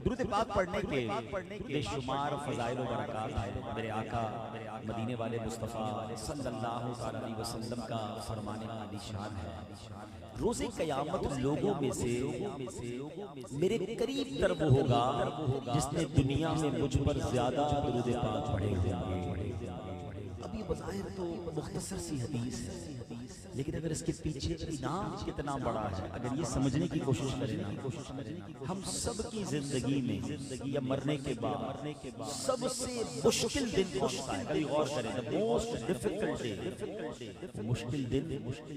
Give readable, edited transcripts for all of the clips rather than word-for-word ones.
दुरूद पाक पढ़ने के बेशुमार फज़ाइल व बरक़ात हैं। मेरे आका मदीने वाले मुस्तफ़ा सल्लल्लाहु अलैहि वसल्लम का फरमाने का निशान है, रोज़े क़यामत लोगों में से मेरे करीब तर वो होगा जिसने दुनिया में मुझ पर ज्यादा दुरूद पाक पढ़े होंगे। अब ये बज़ाहिर तो मुख्तसर सी हदीस है, लेकिन अगर इसके पीछे इनाम कितना बड़ा है, अगर ये समझने की कोशिश करें ना, हम सब की जिंदगी में या मरने के बाद सबसे मुश्किल दिन पहुंचता है। कभी गौर करें, द मोस्ट डिफिकल्ट डे, मुश्किल दिन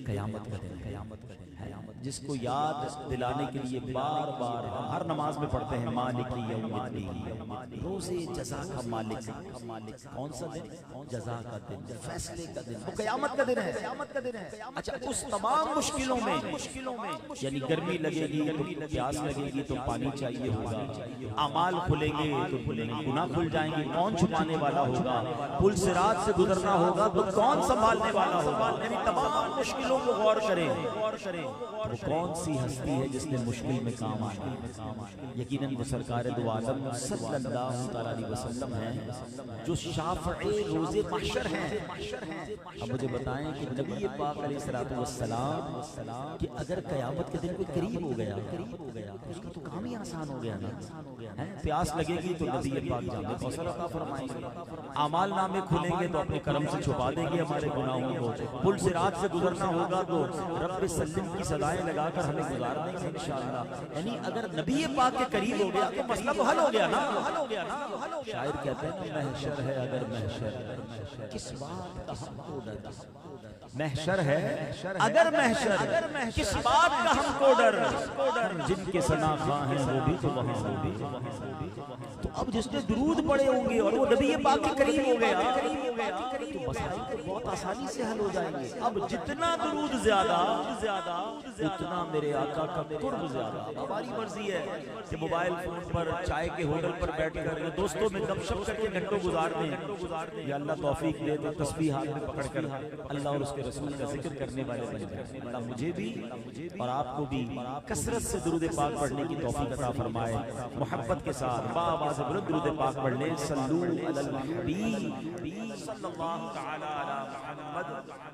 क़यामत का दिन, क़यामत का दिन है, जिसको याद दिलाने के लिए बार बार हम हर नमाज में पढ़ते हैं, मालिकी यौमिद्दीन, रोज़े जज़ा का मालिक। कौन सा दिन? जज़ा का दिन, फैसले का दिन, वो क़यामत का दिन है, क़यामत का दिन है। अच्छा, उस तमाम मुश्किलों में यानी गर्मी लगेगी तो प्यास लगेगी तो पानी चाहिए होगा, अमाल खुलेंगे तो गुनाह खुल जाएंगे, कौन छुपाने वाला होगा, पुल सिरात से गुजरना होगा तो कौन संभालने वाला होगा। यानी तमाम मुश्किलों को गौर करें, वो कौन सी हस्ती है जिसने मुश्किल में काम आना। यकीनन वो सरकार दो आलम सल्लल्लाहु अलैहि वसल्लम हैं जो शाफ़िए रोज़े महशर हैं। अब मुझे बताएं कि नबी पाक अलैहिस्सलातु वस्सलाम कि अगर क़यामत के दिन कोई करीब हो गया तो उसका तो काम ही आसान हो गया ना। प्यास लगेगी तो नबी पाक जामे कौसर अता फरमाएंगे, आमाल नामे खुलेंगे तो अपने करम से छुपा देंगे हमारे गुनाहों को, पुल सिरात से गुजरना होगा तो रब्बे सल्लिम की सदाएं लगाकर हमें गुजार देंगे इंशाअल्लाह। यानी अगर नबी पाक के करीब हो गया तो मसला तो हल हो गया ना, हल हो गया ना। शायर कहते हैं महशर है अगर महशर, किस बात का हमको डर, महशर है अगर महशर, किस बात का हमको डर, जिनके सना खां हैं वो भी तो वहां होंगे। तो अब जिसने दुरूद पढ़े होंगे और वो नबी पाक के करीब हो गया तो मसाइल तो बहुत आसानी से हल हो जाएंगे। अब जितना दुरूद ज्यादा उतना मेरे आका का कुर्ब ज्यादा। हमारी मर्जी है कि मोबाइल फोन पर चाय के होटल पर बैठकर दोस्तों में गपशप करके घंटों गुजार दें, या अल्लाह तौफीक दे तो तस्बीह हाथ में पकड़कर अल्लाह और उसके रसूल का जिक्र करने वाले बन जाए। अल्लाह मुझे भी और आपको भी कसरत से दुरूद पाक पढ़ने की तौफीक अता फरमाए। मोहब्बत के साथ बाआवाज़ बुलंद दुरूद पाक पढ़ लें। सल्लू अलल हबीब सल्लल्लाहु तआला अला मुहम्मद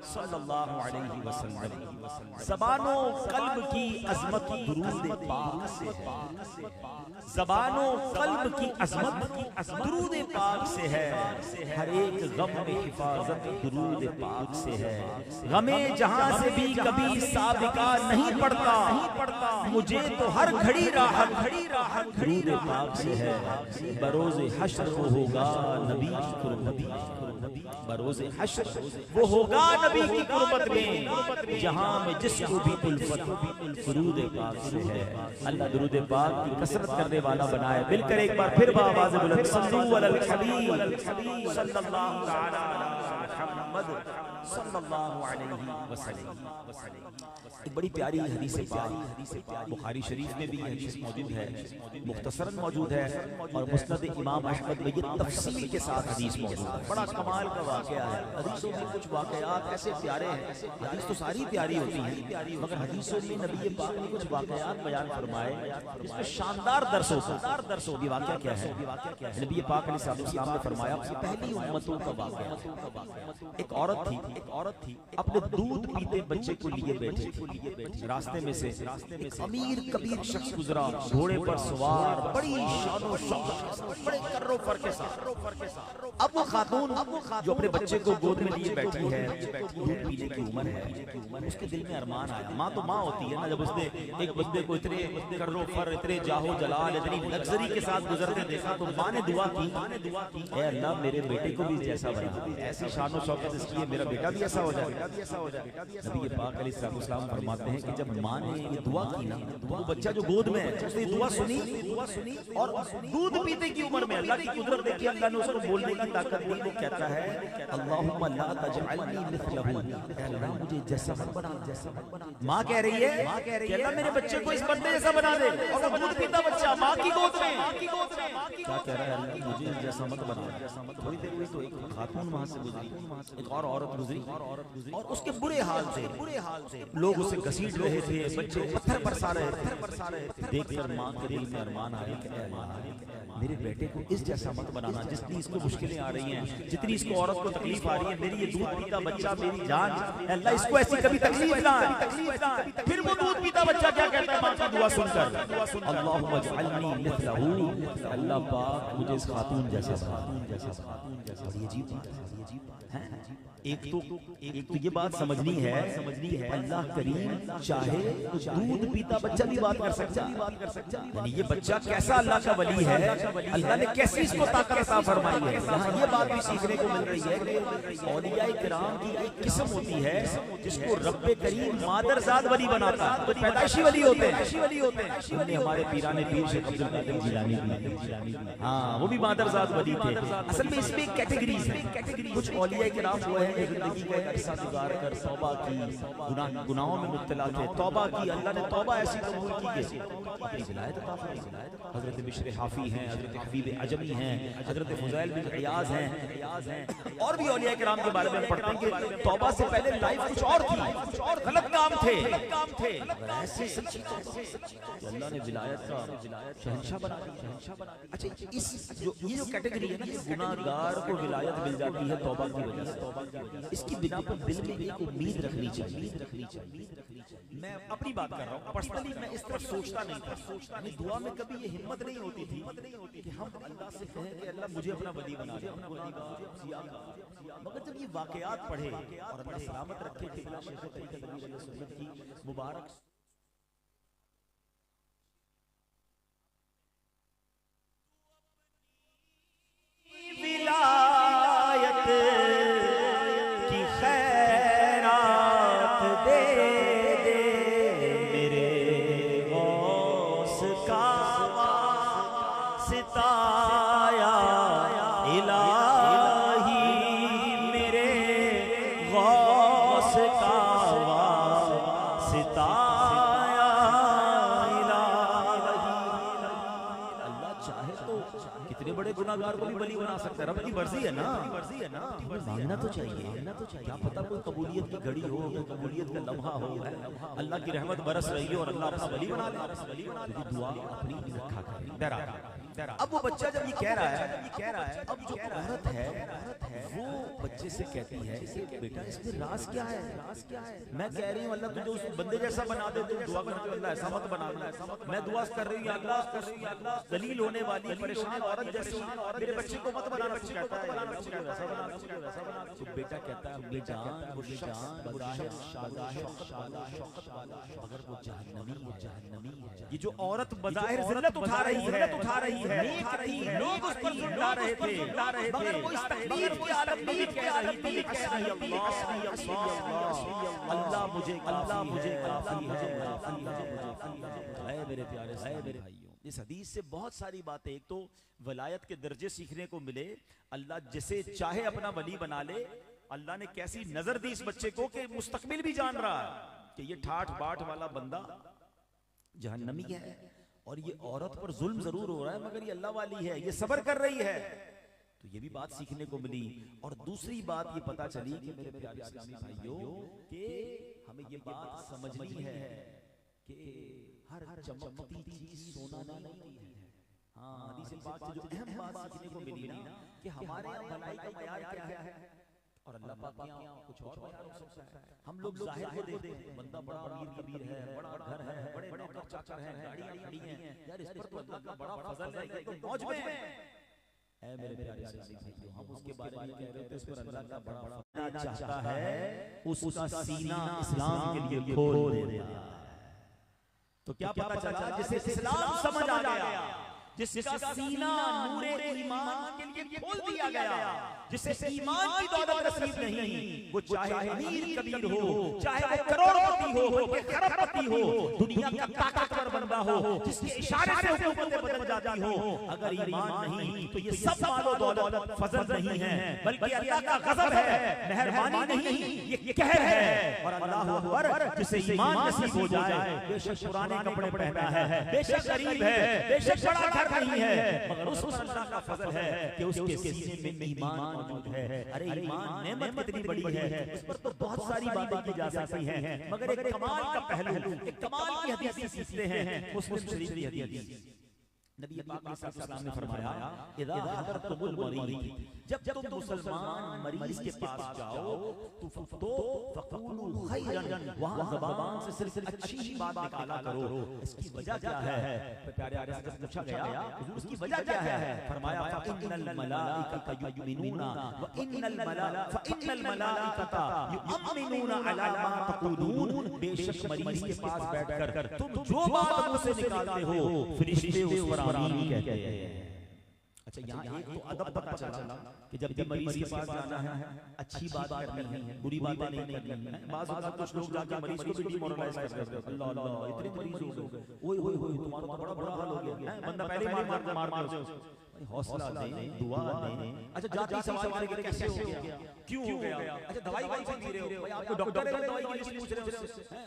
सल्लल्लाहु अलैहि वसल्लम। ज़बानो क़ल्ब की अज़मत दुरूद पाक से है, ज़बानो क़ल्ब की अज़मत दुरूद पाक से है। हर एक गम में हिफाजत दुरूद पाक से है। गमे जहां से भी कभी साबिका नहीं पड़ता, मुझे तो हर घड़ी राहत दुरूद पाक से है। बरोज़े हश्र वो होगा नबी की कुर्बत, बरोज़े हश्र वो होगा नबी की कुर्बत में, जहां में जिसको भी उल्फत दुरूद पाक से है। अल्लाह दुरूद पाक की कसरत करने वाला बनाए। मिलकर एक बार फिर बाआवाज़ बुलंद सल्लू अलल हबीब सल्लल्लाहु तआला अला मुहम्मद सल्लल्लाहु अलैहि वसल्लम। एक बड़ी प्यारी हदीस पाक बुखारी शरीफ में भी हदीस मौजूद है, मुख्तसरन मौजूद है, और मुस्नद इमाम अहमद में ये तफसील के साथ हदीस मौजूद है। बड़ा कमाल का वाक़या है। हदीसों में कुछ वाक़यात ऐसे प्यारे हैं, हदीस तो सारी प्यारी होती है, मगर हदीसों में नबी पाक ने कुछ वाक़यात बयान फरमाए इसमें शानदार दर्स होता है। ये वाक़या क्या है? नबी पाक अलैहिस्सलाम ने फरमाया पहली उम्मतों का वाक़या। एक औरत थी अपने दूध पीते बच्चे को लिए बैठी थी। रास्ते में से एक अमीर कबीर शख्स गुजरा, घोड़े पर सवार, बड़ी शानो शौकत, बड़े कर्रो फर के साथ। अब वो खातून जो अपने बच्चे को गोद में लिए बैठी है, दूध पीने की उम्र है, उसके दिल में अरमान आया। माँ तो माँ होती है ना, जब उसने एक बंदे को इतने कर्रो फर, इतने जाहो जलाल, इतनी लग्जरी के साथ गुजरते देखा तो माँ ने दुआ की, ऐ अल्लाह मेरे बेटे को भी जैसा बना, ऐसी शानो शौकत इसकी है, मेरा बेटा भी ऐसा हो जाए। नबी पाक अलैहिस्सलाम फरमाते हैं कि जब माँ ने ये दुआ की ना, तो वो बच्चा जो गोद में है उसने दुआ सुनी और दूध पीते की उम्र में अल्लाह की कुदरत देखी, अल्लाह ने उसको बोलने की ताकत दी। वो कहता है अल्लाहुम्मा ला तजअलनी मिथलहु, अल्लाह मुझे जैसा बना। माँ कह रही है कि अल्लाह मेरे बच्चे को इस बंदे जैसा बना दे, और वो दूध पीता बच्चा माँ की गोद में क्या कह रहा है, अल्लाह मुझे जैसा मत बना। थोड़ी देर हुई तो एक खातून वहां से गुजरी, एक और औरत गुजरी, और उसके बुरे हाल से लोग उसे घसीट रहे थे, बच्चे पत्थर बरसा रहे थे। देखकर माँ के दिल में अरमान आ रही कि मेरे बेटे को इस जैसा मत बनाना, जितनी इसको मुश्किलें आ रही हैं, जितनी इसको औरत को तकलीफ आ रही है, मेरी ये दूध पीता बच्चा मेरी जान, अल्लाह इसको ऐसी कभी तकलीफ ना आए। फिर वो दूध पीता बच्चा क्या कहता है माँ की दुआ सुनकर, अल्लाहुम्मा जअलनी मिथलहू, अल्लाह पाक मुझे इस खातून जैसा बना। बड़ी अजीब बात है। एक तो ये बात समझनी है अल्लाह करीम चाहे दूध पीता बच्चा भी बात कर सकता है, यानी ये बच्चा कैसा अल्लाह का वली है, अल्लाह ने कैसी इसको ताकत अता फरमाई है। यहाँ ये बात भी सीखने को मिल रही है कि औलिया किराम की एक किस्म होती है जिसको रब्बे करीम मादरजाद वली बनाता है, तो पैदाइशी वली होते हैं। उन्हें हमारे पीराने पीर शेख अब्दुल कादिर जिलानी, हाँ वो भी मादरजाद वली थे। असल में इसमें कैटेगरीज है, कुछ औलिया किराम वो है जिंदगी का एक अरसा गुजार कर तौबा की, गुनाहों में मुब्तला थे, तौबा की, अल्लाह ने तौबा ऐसी कबूल की कि अपनी विलायत अता फरमाई। हजरत बिश्र हाफी हैं, हजरत हबीब अजमी हैं, हजरत फुज़ैल बिन इयाज़ हैं, और भी औलिया किराम के बारे में पढ़ते हैं कि तौबा से पहले लाइफ कुछ और थी, कुछ और गलत काम थे, ऐसे सच्ची अल्लाह ने विलायत का शहंशाह बना दिया। अच्छा इस जो कैटेगरी है ना, गुनाहगार को विलायत मिल जाती है तौबा की वजह से, इसकी बिना पर दिल में एक उम्मीद रखनी चाहिए। मैं अपनी बात कर रहा हूँ, पर्सनली मैं इस तरफ सोचता नहीं था, मेरी दुआ में कभी ये हिम्मत नहीं होती थी कि हम अल्लाह से कहें कि अल्लाह मुझे अपना वली बना दे, मगर जब ये वाकयात पढ़े और अल्लाह सलामत रखे कि बिला शेख तरीक़त अली सुन्नत की मुबारक विलायत की खैरात दे दे मेरे गौस का सिताया इलाही, मेरे गौस का सिताया इलाही। अल्लाह चाहे तो कितने बड़े गुनाहगार को भी वली बना सकता है, रब की मर्जी है ना, मांगना तो चाहिए, क्या पता कोई कबूलियत की घड़ी हो, कोई कबूलियत का लम्हा हो, अल्लाह की रहमत बरस रही हो और अल्लाह अपना वली बना ले, दुआ अपनी रखा करे। अब वो बच्चा जब ये कह रहा है, अब जो औरत है वो बच्चे से कहती है कि बेटा इसमें राज क्या है, मैं कह रही हूँ अल्लाह तुझे उस बंदे जैसा बना दे, तुम दुआ करते हो अल्लाह ऐसा मत बना, मैं दुआ कर रही हूँ अल्लाह दलील होने वाली परेशान औरत जैसी मेरे बच्चे को मत बनाना, कहता है तो बेटा कहता है अम्मी जान वो शख्स मगर वो जहन्नमी है। ये जो औरत बज़ाहिर जिल्लत उठा रही है, लोग उस पर जुल्म रहे थे, मगर वो इस तकदीर की आलम में कह रही थी अल्लाह मुझे काफी है। मेरे प्यारे भाइयों, इस हदीस से बहुत सारी बातें, एक तो वलायत के दर्जे सीखने को मिले, अल्लाह जिसे चाहे अपना वली बना ले, अल्लाह ने कैसी नजर दी इस बच्चे को कि मुस्तकबिल भी जान रहा है कि ये ठाठ बाट वाला बंदा जहन्नमी है, और ये औरत पर जुल्म जरूर हो रहा है मगर ये अल्लाह वाली है, ये सब्र कर रही है। तो ये भी बात सीखने को मिली। और दूसरी बात ये पता चली कि मेरे प्यारे इस्लामी भाइयों कि हमें ये बात समझनी है कि हर चमकती चीज सोना नहीं है। हाँ, हदीस पाक से जो अहम बात सीखने को मिली ना कि हमारे यहाँ भलाई का मयार क्या है और अल्लाह पाक के यहाँ कुछ और मयार हो सकता है। हम लोग जाहिर को देखते हैं, बंदा बड़ा अमीर कबीर है, बड़ा घर है, बड़े नौकर चाकर हैं, गाड़ियां खड़ी हैं, यार इस पर तो अल्लाह का बड़ा फजल है, ये तो मौज में है। ऐ मेरे प्यारे भाइयों, हम उसके बारे में कह रहे थे, इस पर अल्लाह का बड़ा फजल चाहता है, उसका सीना इस्लाम के लिए खोल देना। तो क्या पता चला, जिसे इस्लाम समझ आ गया, जिसका सीना नूरे ईमान के लिए खोल दिया गया, जिसे ईमान की दौलत नसीब नहीं, वो चाहे अमीर कबीर हो, चाहे वो करोड़पति हो, बल्कि खरबपति हो, दुनिया का ताकतवर बंदा हो, जिसके इशारे से हुकूमतें बदल जाती हो, अगर ईमान नहीं तो ये सब मालो दौलत फजल नहीं है, बल्कि अल्लाह का गज़ब है, मेहरबानी नहीं, ये कहर है। और अल्लाह अकबर, जिसे ईमान नसीब हो जाए, बेशक पुराने कपड़े पहना है, बेशक गरीब है, बेशक बड़ा घर नहीं है, मगर उस पर अल्लाह का फजल है कि उसके सीने में ईमान मौजूद है। अरे ईमान नेमत कितनी बड़ी है, उस पर तो बहुत सारी बातें की जा सकती हैं, मगर एक कमाल का पहलू, एक कमाल की हदीस सीखते हैं मुस्लिम शरीफ की हदीस। नबी पाक सल्लल्लाहु अलैहि वसल्लम ने फरमाया, इज़ा हदरतुमुल मरीद, जब तुम मुसलमान मरीज के पास जाओ तो फक़ूलू खैरन, वहां ज़बान से सिर्फ अच्छी ही बात निकाला करो। इसकी वजह क्या है? प्यारे प्यारे से पूछा गया, हुजूर इसकी वजह क्या है? फरमाया, फ़इन्नल मलाइकता युमिनूना व इन्नल मलाइकता युमिनूना अला मा तक़ूलून। बेशक मरीज के पास बैठकर तुम जो बात मुंह से निकालते हो, फरिश्ते उस पर आमीन कहते हैं। अच्छा, यहाँ एक तो अदब पता चला कि जब भी मरीज के पास जाना है अच्छी बात करनी है, बुरी बातें नहीं करनी है। बाज़ कुछ लोग जाके मरीज को भी डिमोरलाइज कर देते हैं। अल्लाह अल्लाह, इतने मरीज हो गए, ओए ओए ओए, तुम्हारा तो बड़ा बुरा हाल हो गया, बंदा पहले ही मारते हो। हौसला दें, दुआ दें। अच्छा, जाती सवाल करेंगे कैसे हो गया, क्यों हो गया? अच्छा, दवाई कौन सी दे रहे हो भाई? आपको डॉक्टर है, दवाई के लिए पूछ रहे हो?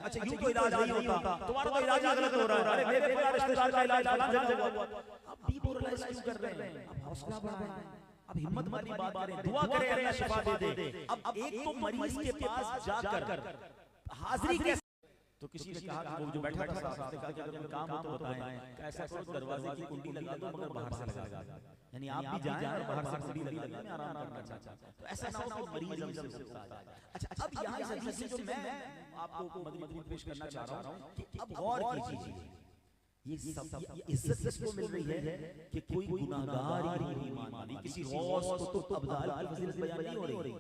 अच्छा, यूं तो इलाज नहीं होता, तुम्हारा तो इलाज गलत हो रहा है। अरे मेरे रिश्तेदार का इलाज फलां जगह हुआ। आप डिमोरलाइज क्यों कर रहे हैं? आप हौसला बढ़ाएं, अब हिम्मत वाली बात करें, दुआ करें अल्लाह शिफा दे दे। अब एक तो मरीज के पास जाकर हाजिरी कैसे? तो किसी ने कहा कि वो जो बैठा था साहब ने कहा कि अगर कोई काम हो तो बताएं। कैसा करो, दरवाजे की कुंडी लगा दो मगर बाहर से लगा दो, यानी आप भी जाएं और बाहर से कुंडी लगा दें, आराम करना चाहता। तो ऐसा ना हो कि मरीज हमसे सकता है। अच्छा, अब यहाँ इस हदीस से जो मैं आपको मदनी पेश करना चाह रहा हूँ कि अब गौर कीजिए, ये इज्जत किसको मिल रही है कि कोई गुनाहगार ही नहीं ईमान वाली, किसी गौस को तो अब्दाल की फजीलत बयान नहीं हो रही।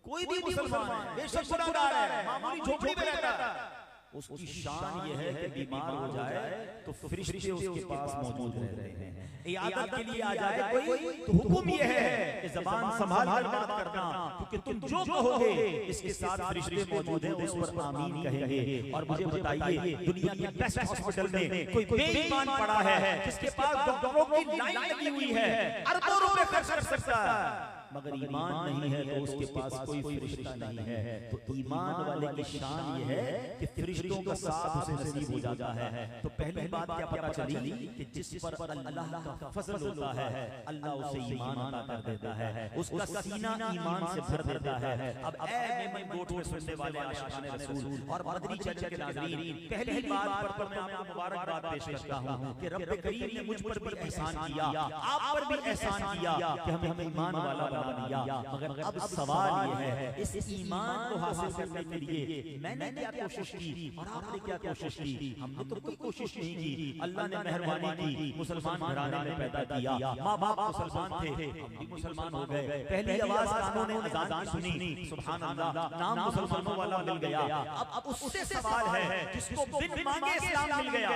कोई भी मुसलमान है, बेशक गुनाहगार है, मामूली झोपड़ी में रहता है, उसकी शान ये है कि बीमार हो जाए तो फरिश्ते उसके पास मौजूद रहते हैं। इयादत के लिए आ जाए कोई तो हुक्म ये है कि ज़बान संभाल कर बात करना, क्योंकि तुम जो कहोगे इसके साथ फरिश्ते मौजूद हैं, उस पर आमीन कहेंगे। और मुझे बताइए, दुनिया के बेस्ट हॉस्पिटल में कोई बेईमान पड़ा है जिसके पास डॉक्टरों की लाइन लगी हुई है, अरबों रुपए खर्च कर सकता है, मगर ईमान नहीं है तो उसके पास कोई फरिश्ता नहीं है। तो ईमान वाले की शान ये है कि फरिश्तों का साथ उसे नसीब हो जाता है। तो पहली बात क्या पता चली कि जिस पर अल्लाह का फजल होता है, अल्लाह उसे ईमान अता कर देता है, उसका सीना ईमान से भर देता है। अब ऐ मेमन गोठ में सुनने वाले आशिकाने रसूल और मदनी चैनल के नाज़रीन, पहली बात पर मैं आपको मुबारकबाद पेश करता हूं कि रब करीम ने मुझ पर भी एहसान किया, आप पर भी एहसान किया कि हमें ईमान वाला बना दिया। मगर अब सवाल ये है, इस ईमान को हासिल करने के लिए मैंने क्या कोशिश की और आपने क्या कोशिश की? हमने तो कोई कोशिश नहीं की। अल्लाह ने मेहरबानी की, मुसलमान घराने में पैदा किया, माँ बाप मुसलमान थे, हम भी मुसलमान हो गए। पहली आवाज कानों ने अज़ान सुनी, सुभान अल्लाह, नाम मुसलमानों वाला मिल गया। अब उससे सवाल है जिसको बिन मांगे इस्लाम मिल गया,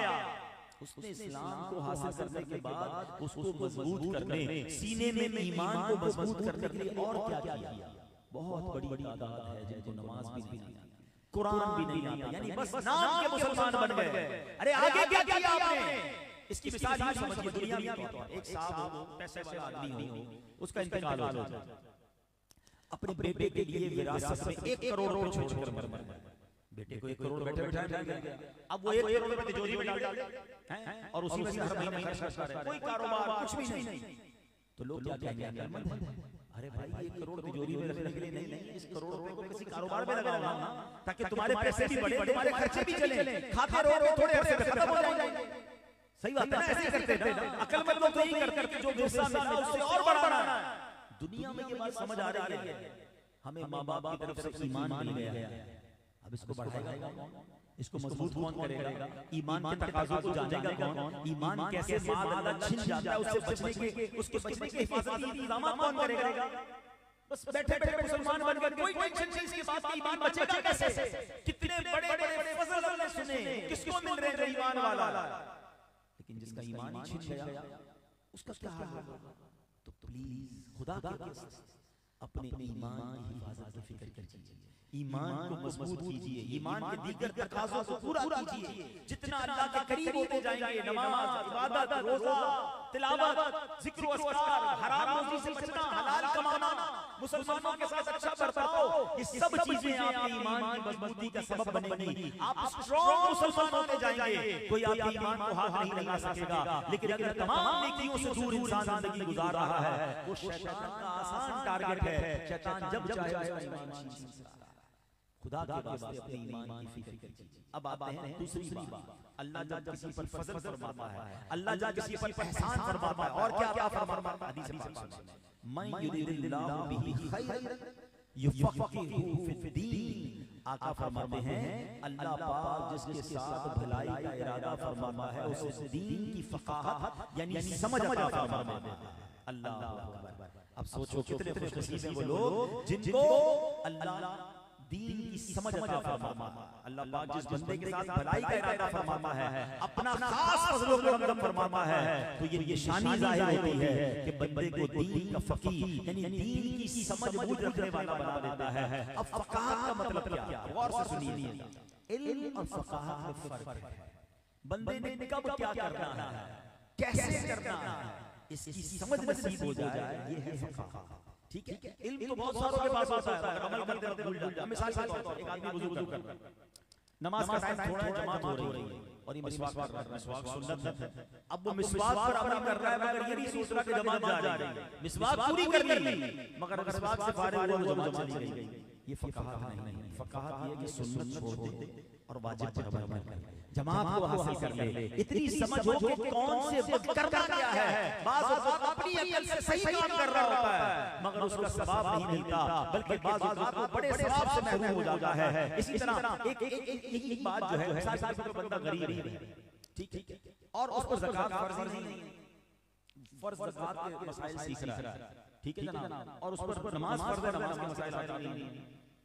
उसने इस्लाम को हासिल करने के बाद उसको मजबूत करने, सीने में ईमान को मजबूत करने के लिए और क्या किया? बहुत बड़ी तादाद है जिनको नमाज भी नहीं आती, कुरान भी नहीं आता, यानी बस नाम के मुसलमान बन गए। अरे आगे क्या किया आपने? इसकी मिसाल ये समझिए, दुनिया में एक साहब हो, पैसे वाला आदमी हो, उसका इंतकाल हो जाए, अपने बेटे के लिए विरासत में 1 करोड़ रुपए छोड़कर मर गया। बेटे को 1 करोड़ बैठे बैठे मिल गया। अब वो 1 करोड़ रुपए तिजोरी में डाल हैं और उसी में से हर महीने खर्च कर रहे हैं, कोई कारोबार कुछ भी नहीं। तो लोग क्या कहेंगे? अकलमंद है। अरे भाई, 1 करोड़ तिजोरी में रखने के लिए नहीं, इस करोड़ रुपए को किसी कारोबार में लगाओ ना, ताकि तुम्हारे पैसे भी बढ़े, तुम्हारे खर्चे भी चले, खाते रहोगे थोड़े अरसे में खत्म हो जाएंगे। सही बात है ना? ऐसे करते थे ना अकलमंद लोग, तो यही करते कि जो हिस्सा मिला उससे और बढ़ाना है। दुनिया में ये बात समझ आ रही है, हमें माँ बाप की तरफ से ईमान मिल गया, अब इसको बढ़ाएगा कौन? इसको मजबूत कौन करेगा? ईमान के तकाज़ों को जानेगा कौन? ईमान कैसे माल छीन जाता है, उससे बचने के, उसके बचने के हिफाजत के इंतजाम कौन करेगा? बस बैठे बैठे मुसलमान बन गए, कोई टेंशन नहीं इसके बात की, ईमान बचेगा कैसे? कितने बड़े बड़े फजल हमने सुने, किसको मिल रहे हैं ईमान वाला? लेकिन जिसका ईमान ही छिन गया उसका क्या हाल होगा? तो प्लीज खुदा के वास्ते अपने ईमान की हिफाजत की फिक्र कीजिए, ईमान को मजबूत कीजिए, ईमान के दीगर तकाज़ों को पूरा कीजिए। जितना अल्लाह के करीब होते जाएंगे, नमाज, इबादत, रोजा, तिलावत, जिक्र व अस्कार, हराम रोजी से बचना, हलाल कमाना, मुसलमानों के साथ अच्छा बर्ताव, ये सब चीजें आपके ईमान की मजबूती का सबब बनेंगी। आप स्ट्रॉन्ग मुसलमान होते जाएंगे, कोई आपके ईमान को हाथ नहीं लगा सकेगा। लेकिन अगर तमाम नेकियों से दूर इंसान जिंदगी गुजार रहा है, वो शैतान का आसान टारगेट है। शैतान जब चाहे उसका ईमान छीन सकता है। खुदा के वास्ते अपने ईमान की फिक्र कीजिए। अब आते हैं दूसरी बात, अल्लाह जब किसी पर फजल फरमाता है, अल्लाह जब किसी पर एहसान फरमाता है, और क्या क्या फरमाता है, हदीस पाक सुनिए, मन युरिदिल्लाहु बिही खैरन युफक्किहु फिद्दीन। आका फरमाते हैं अल्लाह पाक जिसके साथ भलाई का इरादा फरमाता है उसे दीन की फकाहत यानी समझ अता फरमाता है। अल्लाह अकबर। अब सोचो कितने खुशनसीब हैं वो लोग जिनको अल्लाह दीन की समझ अता फरमाता है। अल्लाह पाक जिस बंदे के साथ भलाई का इरादा फरमाता है, अपना खास फजल व करम फरमाता है, तो ये शानी जाहिर होती है कि बंदे को दीन का फकीह यानी दीन की समझ बूझ रखने वाला बना देता है। अब फकाहत का मतलब क्या, गौर से सुनिए, इल्म और फकाहत में फर्क है। बंदे ने कब क्या करना है, कैसे करना है, इसकी समझ नसीब हो जाए, ये है फकाहत। ठीक है, इल्म तो बहुत सारों के पास होता है, अगर अमल करते करते भूल जाते हैं। मिसाल के तौर पर एक आदमी वुजू कर रहा है, नमाज का टाइम थोड़ा है, जमात हो रही है और ये मिसवाक कर रहा है, मिसवाक सुन्नत है। अब वो मिसवाक पर अमल कर रहा है मगर ये नहीं सोच रहा कि जमात जा रही है, मिसवाक पूरी कर ली मगर मिसवाक से फारिग हुआ जमात चली गई। ये फकाहत नहीं है। फकाहत ये कि सुन्नत छोड़ दे और वाजिब पर अमल कर, जमात को हासिल कर ले, इतनी समझ हो कि कौन से वक्त करना क्या है। बाज़ औक़ात अपनी अकल से सही काम कर रहा होता है मगर उसको सवाब नहीं मिलता, बल्कि बाज़ औक़ात वो बड़े सवाब से महरूम हो जाता है। इसी तरह एक बात जो है, मिसाल के तौर पर बंदा गरीब है, ठीक है, और उस पर ज़कात फर्ज नहीं, फर्ज ज़कात के मसाइल सीख रहा है, ठीक है जनाब, और उस पर नमाज फर्ज है, नमाज के मसाइल आता नहीं,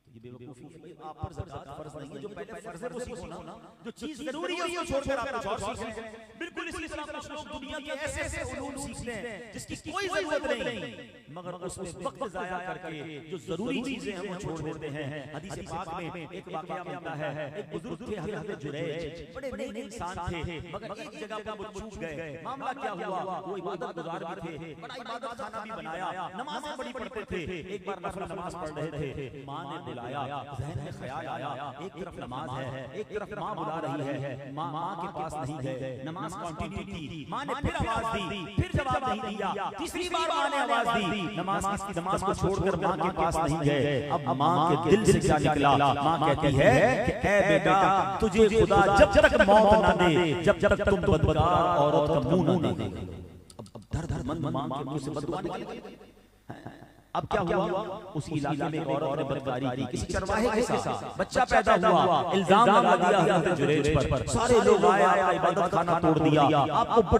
ये बेवकूफी है। आप पर ज़कात फर्ज नहीं है, जो पहले फर्ज है वो सीखो ना, जो चीज जरूरी है उसको छोड़कर आप कुछ और सीख रहे हैं। बिल्कुल इसी तरह कुछ लोग दुनिया के ऐसे ऐसे उलूम सीखते हैं जिसकी कोई जरूरत नहीं, मगर उसमें वक्त जाया करके जो जरूरी चीजें हैं वो छोड़ देते हैं। हदीस पाक में एक वाकया मिलता है, एक बुजुर्ग थे हज़रत जुरैज, बड़े नेक इंसान थे मगर एक जगह पर वो चूक गए। मामला क्या हुआ, वो इबादत गुजार भी थे, बड़ा इबादत खाना भी बनाया, नमाज़ें बड़ी पढ़ते थे। एक बार नफल नमाज पढ़ रहे थे, मां ने बुलाया, ज़हन में ख्याल आया, एक तरफ नमाज है, एक तरफ माँ बुला रही है, माँ के पास नहीं गए, नमाज कंटिन्यू थी। माँ ने फिर आवाज दी, फिर जवाब नहीं दिया, तीसरी बार माँ ने आवाज दी, नमाज को छोड़कर माँ के पास नहीं गए। अब माँ के दिल से क्या निकला, माँ कहती है कि ऐ बेटा तुझे खुदा जब तक मौत ना दे जब तक तुम बदकार औरत का मुंह ना दे। अब दर्द माँ के मुंह से बददुआ निकली। अब क्या हुआ, उस इलाके में एक औरत ने बदकारी की, किसी चरवाहे के साथ बच्चा पैदा हुआ, इल्जाम लगा दिया हज़रत जुरैज पर। सारे लोग आए, इबादत खाना तोड़ दिया, आपको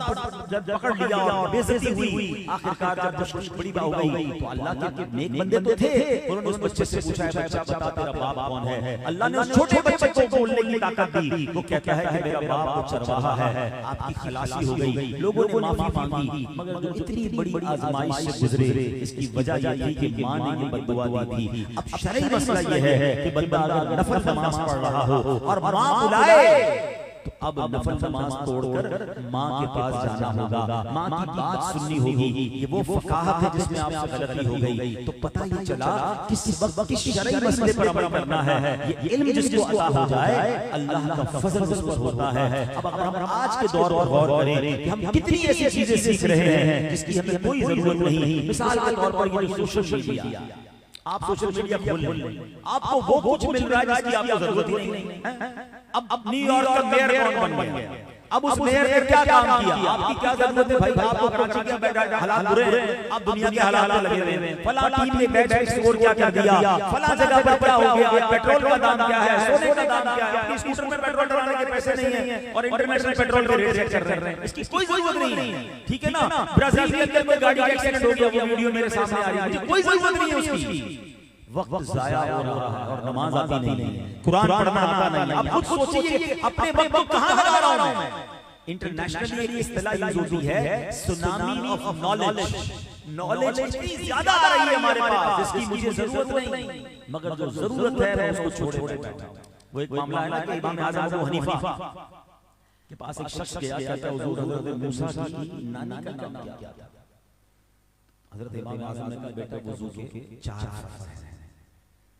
जब पकड़ लिया और बेइज्जती हुई। आखिरकार जब तशवीश बड़ी हो गई तो अल्लाह के नेक बंदे तो थे, उन्होंने उस बच्चे से पूछा, बच्चा बता तेरा बाप कौन है। अल्लाह ने उस छोटे बच्चे को बोलने की ताकत दी। वो कहता है कि मेरा बाप तो चरवाहा है। आपकी खलासी हो गई, लोगों ने माफी मांगी, मगर जो इतनी बड़ी आजमाइश से गुजरे इसकी वजह कि मां ने ये बददुआ दी। अब शरई मसला ये है कि बंदा अगर नफल नमाज पढ़ रहा हो और मां बुलाए तो अब नफल नमाज तोड़कर मां के पास जाना होगा, मां की बात सुननी होगी। ये वो फकाहत है जिसमें आपसे गलती हो गई तो पता ये चला किस वक्त किस शरई मसले पर अमल करना है। ये इल्म जिसको अता हो जाए अल्लाह का फजल उस पर होता है। अब अगर हम आज के दौर पर गौर करें कि हम कितनी ऐसी चीजें सीख रहे हैं जिसकी हमें कोई जरूरत नहीं। मिसाल के तौर पर ये सोशल मीडिया, आप सोशल मीडिया खोल लें, आपको वो कुछ मिल रहा है जिसकी आपको जरूरत ही नहीं। अब न्यूयॉर्क का मेयर कौन बन गया, अब उस मेयर ने क्या काम किया, आपकी क्या जरूरत है भाई, आपको कराची के बैठा हालात बुरे हैं, आप दुनिया के हालात में लगे हुए हैं, फला टीम ने बैठ स्कोर क्या क्या दिया, फला जगह पर क्या हो गया, पेट्रोल का दाम क्या है, सोने का दाम क्या है, अपनी स्कूटर में पेट्रोल डलवाने के पैसे नहीं है और इंटरनेशनल पेट्रोल के रेट चेक कर रहे हैं, इसकी कोई जरूरत नहीं है। ठीक है ना, ब्राजील के अंदर में गाड़ी का एक्सीडेंट हो गया, वो वीडियो मेरे सामने आ रही है, कोई जरूरत नहीं है उसकी। वक्त जाया हो रहा है और नमाज आती नहीं है, कुरान पढ़ना आता नहीं है। अब खुद सोचिए अपने वक्त को कहां लगा रहा हूं मैं। इंटरनेशनली एक इस्तिलाह यूज होती है सुनामी ऑफ नॉलेज। नॉलेज इतनी ज्यादा आ रही है हमारे पास जिसकी मुझे जरूरत नहीं, मगर जो जरूरत है मैं उसको छोड़े बैठा हूं। वो एक मामला है ना कि इमाम आज़म अबू हनीफा के पास एक शख्स गया, कहता है हुजूर हजरत मूसा की नानी का नाम क्या था। हजरत इमाम आज़म ने कहा बेटा वुजू के 4 फर्ज हैं।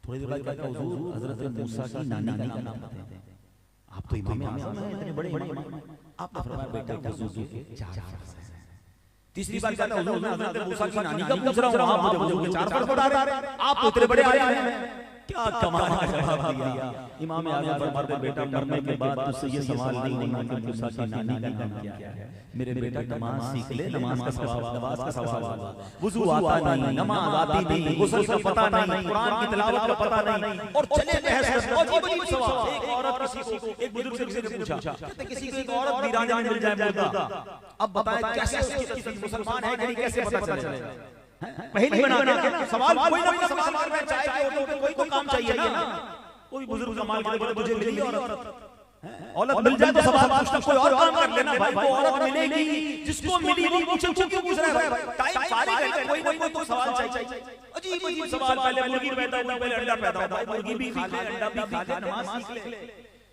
थोड़ी देर बाद कहता हुजूर हजरत मूसा की नानी का नाम बताएं। आप तो इमाम आज़म हैं, इतने बड़े बड़े, आपने फरमाया बेटा वुजू के 4 फर्ज हैं। तीसरी बार कहता हुजूर मैं हजरत मूसा की नानी का पूछ रहा हूं, आप मुझे वुजू के 4 फर्ज बता रहे हैं, आप तो इतने बड़े आलिम हैं, क्या कमाल का जवाब दिया। इमाम आज़म फरमाते बेटा मरने के बाद तुझसे ये सवाल नहीं होना कि मूसा की नानी का नाम क्या है। मेरे बेटा नमाज सीख ले, नमाज का सवाल, वुजू आता नहीं, नमाज आती नहीं, गुस्ल का पता नहीं, कुरान की तिलावत का पता नहीं, और चले बहस करते अजीब सवाल। एक औरत किसी को, एक बुजुर्ग से पूछा, कहते किसी को एक औरत वीरान में मिल जाए मुर्दा, अब बताएं कैसे उसकी मुसलमान है कि नहीं, कैसे पता चलेगा। पहली बना के सवाल, कोई ना कोई सवाल मार में चाय के होटल पे कोई तो काम चाहिए ना। कोई बुजुर्ग कमाल के बोले मुझे मिली औरत मिल जाए तो सवाल पूछना, कोई और काम कर लेना भाई, वो औरत मिलेगी जिसको मिली वो पूछे क्यों पूछ रहा है भाई। टाइम सारे का कोई तो सवाल चाहिए। अजीब अजीब सवाल, पहले मुर्गी पैदा हुई, पहले अंडा पैदा हुआ, मुर्गी भी खा ले, अंडा भी खा ले, नमाज सीख ले।